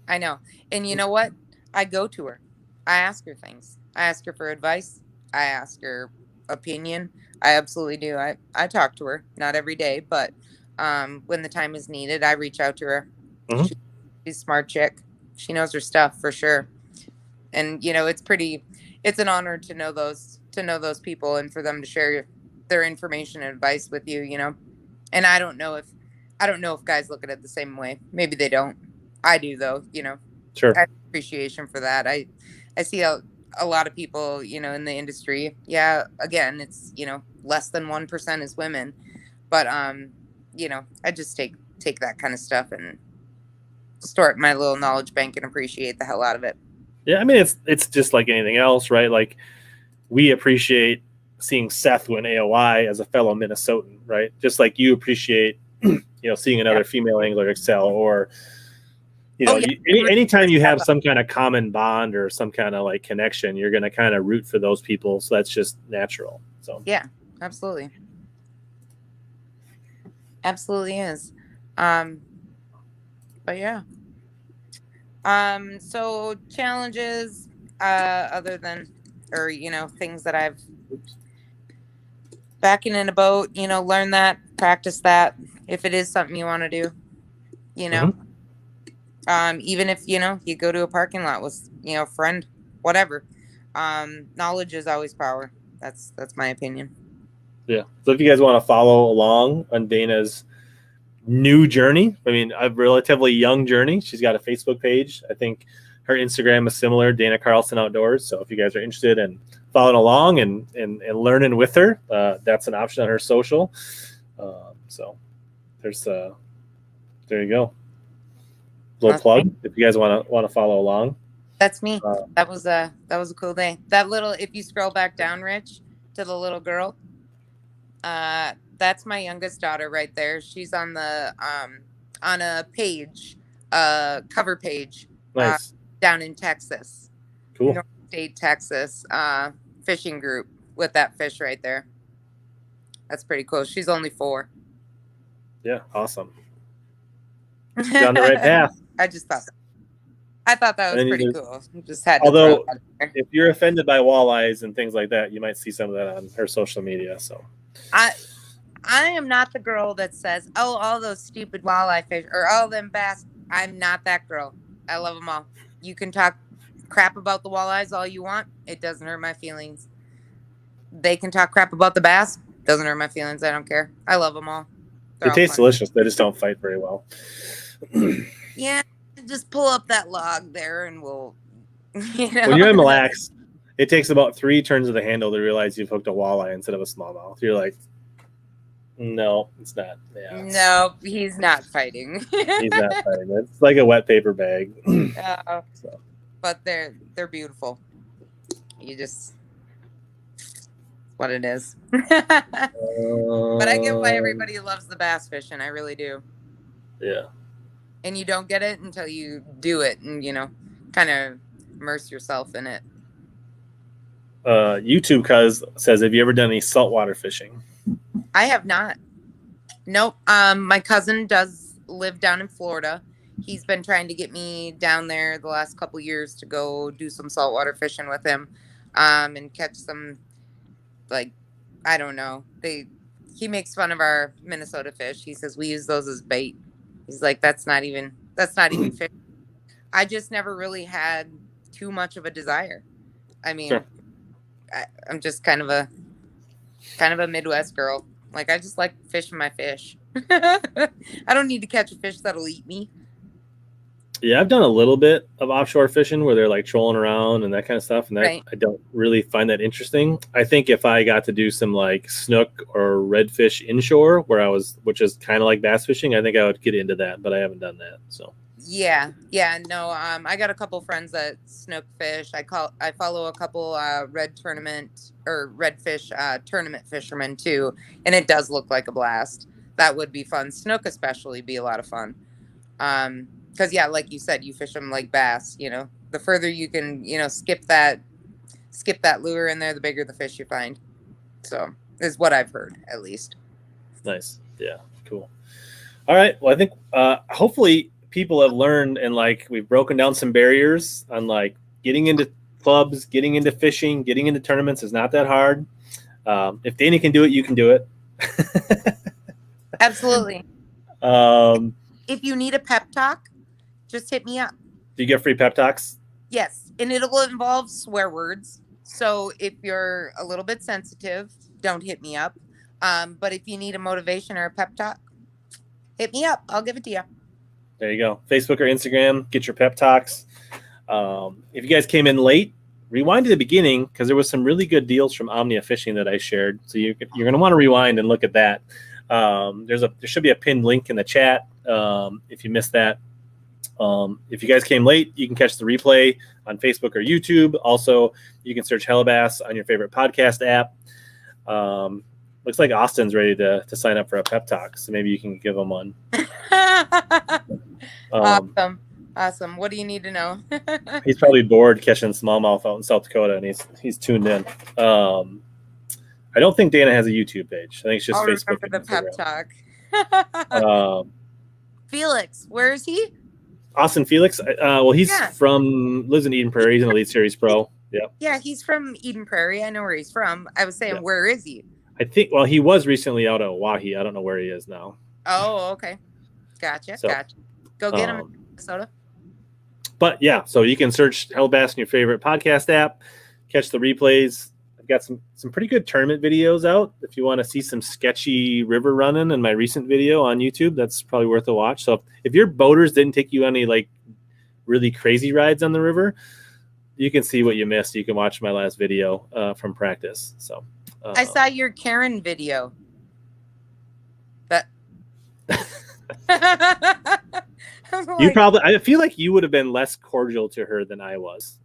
Speaker 2: I know. And you know what? I go to her. I ask her things. I ask her for advice. I ask her opinion. I absolutely do. I talk to her, not every day, but when the time is needed, I reach out to her. Mm-hmm. She's a smart chick. She knows her stuff for sure. And it's an honor to know those people and for them to share their information and advice with you, And I don't know if guys look at it the same way. Maybe they don't. I do though,
Speaker 1: Sure.
Speaker 2: I have appreciation for that. I see a lot of people, in the industry. Yeah, again, it's, less than 1% is women. But I just take that kind of stuff and store it in my little knowledge bank and appreciate the hell out of it.
Speaker 1: Yeah, I mean it's just like anything else, right? Like we appreciate seeing Seth win AOI as a fellow Minnesotan, right? Just like you appreciate seeing another female angler excel, or anytime you have some kind of common bond or some kind of like connection, you're going to kind of root for those people. So that's just natural. So
Speaker 2: yeah, absolutely is. But yeah. So challenges, other than, or things that I've backing in a boat, learn that, practice that. If it is something you want to do, mm-hmm. Even if, you go to a parking lot with, a friend, whatever, knowledge is always power. That's my opinion.
Speaker 1: Yeah. So if you guys want to follow along on Dana's new journey, I mean, a relatively young journey, she's got a Facebook page. I think her Instagram is similar, Dana Carlson Outdoors. So if you guys are interested in following along and learning with her, that's an option on her social. So there's there you go. Little plug me. If you guys want to follow along.
Speaker 2: That's me. That was a cool day. That little, if you scroll back down, Rich, to the little girl, that's my youngest daughter right there. She's on the on a page, cover page,
Speaker 1: nice.
Speaker 2: Down in Texas.
Speaker 1: Cool.
Speaker 2: North State, Texas, fishing group with that fish right there. That's pretty cool. She's only 4.
Speaker 1: Yeah, awesome. You're on the right path.
Speaker 2: I thought that was
Speaker 1: And
Speaker 2: pretty
Speaker 1: there's-
Speaker 2: cool. Just had to
Speaker 1: Although,
Speaker 2: throw it out there.
Speaker 1: if you're offended by walleyes and things like that, you might see some of that on her social media. So
Speaker 2: I am not the girl that says, "Oh, all those stupid walleye fish or all them bass." I'm not that girl. I love them all. You can talk crap about the walleyes all you want. It doesn't hurt my feelings. They can talk crap about the bass. Doesn't hurt my feelings. I don't care. I love them all.
Speaker 1: they taste delicious. They just don't fight very well.
Speaker 2: Yeah, just pull up that log there, and we'll. You know?
Speaker 1: When you're in Mille Lacs, it takes about 3 turns of the handle to realize you've hooked a walleye instead of a smallmouth. You're like, no, it's not. Yeah,
Speaker 2: No, he's not fighting.
Speaker 1: he's not fighting. It's like a wet paper bag. So.
Speaker 2: But they're beautiful. You just what it is. But I get why everybody loves the bass fishing. I really do.
Speaker 1: Yeah.
Speaker 2: And you don't get it until you do it and, kind of immerse yourself in it.
Speaker 1: YouTube Cuz says, have you ever done any saltwater fishing?
Speaker 2: I have not. Nope. My cousin does live down in Florida. He's been trying to get me down there the last couple years to go do some saltwater fishing with him, and catch some, like, I don't know. He makes fun of our Minnesota fish. He says we use those as bait. He's like, that's not even fish. I just never really had too much of a desire. I mean, sure. I'm just kind of a Midwest girl. Like, I just like fishing my fish. I don't need to catch a fish that'll eat me.
Speaker 1: Yeah, I've done a little bit of offshore fishing where they're like trolling around and that kind of stuff, and that right. I don't really find that interesting. I think if I got to do some like snook or redfish inshore, which is kind of like bass fishing, I think I would get into that, but I haven't done that. So
Speaker 2: yeah, no. I got a couple friends that snook fish. I follow a couple redfish tournament fishermen too, and it does look like a blast. That would be fun. Snook especially be a lot of fun. Because, yeah, like you said, you fish them like bass, the further you can, skip that lure in there, the bigger the fish you find. So is what I've heard, at least.
Speaker 1: Nice. Yeah. Cool. All right. Well, I think hopefully people have learned and like we've broken down some barriers on like getting into clubs, getting into fishing, getting into tournaments is not that hard. If Danny can do it, you can do it.
Speaker 2: Absolutely. If you need a pep talk, just hit me up.
Speaker 1: Do you get free pep talks?
Speaker 2: Yes, and it'll involve swear words. So if you're a little bit sensitive, don't hit me up. But if you need a motivation or a pep talk, hit me up. I'll give it to you.
Speaker 1: There you go. Facebook or Instagram, get your pep talks. If you guys came in late, rewind to the beginning because there was some really good deals from Omnia Fishing that I shared. So you're going to want to rewind and look at that. There should be a pinned link in the chat if you missed that. If you guys came late, you can catch the replay on Facebook or YouTube. Also, you can search HellaBass on your favorite podcast app. Looks like Austin's ready to sign up for a pep talk, so maybe you can give him one.
Speaker 2: Awesome. What do you need to know?
Speaker 1: He's probably bored catching smallmouth out in South Dakota, and he's tuned in. I don't think Dana has a YouTube page. I think it's just Facebook.
Speaker 2: Remember the pep talk. Felix, where is he?
Speaker 1: Austin Felix. Well, he's lives in Eden Prairie. He's an Elite Series pro. Yeah. Yeah,
Speaker 2: he's from Eden Prairie. I know where he's from. I was saying, where is he?
Speaker 1: I think. Well, he was recently out at Oahe. I don't know where he is now.
Speaker 2: Oh, okay. Gotcha. Go get him in Minnesota.
Speaker 1: But yeah, so you can search HellaBass in your favorite podcast app, catch the replays. I've got some pretty good tournament videos out. If you want to see some sketchy river running in my recent video on YouTube, that's probably worth a watch. So if your boaters didn't take you on any like really crazy rides on the river, you can see what you missed. You can watch my last video from practice. So
Speaker 2: I saw your Karen video.
Speaker 1: I feel like you would have been less cordial to her than I was.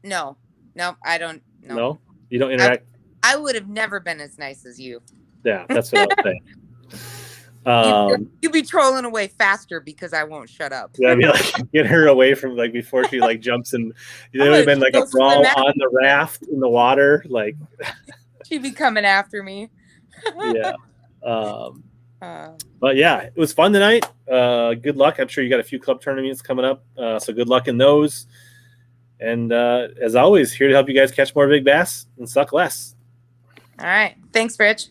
Speaker 2: No, I don't.
Speaker 1: No, you don't interact.
Speaker 2: I would have never been as nice as you.
Speaker 1: Yeah, that's what I was saying.
Speaker 2: You be trolling away faster because I won't shut up.
Speaker 1: Yeah, I'd be like, get her away from like before she like jumps in. There would have been like a
Speaker 2: Go swim
Speaker 1: brawl
Speaker 2: after
Speaker 1: on the raft in the water. Like,
Speaker 2: She'd be coming after me.
Speaker 1: yeah. But yeah, it was fun tonight. Good luck. I'm sure you got a few club tournaments coming up. So good luck in those. And as always, here to help you guys catch more big bass and suck less.
Speaker 2: All right. Thanks, Rich.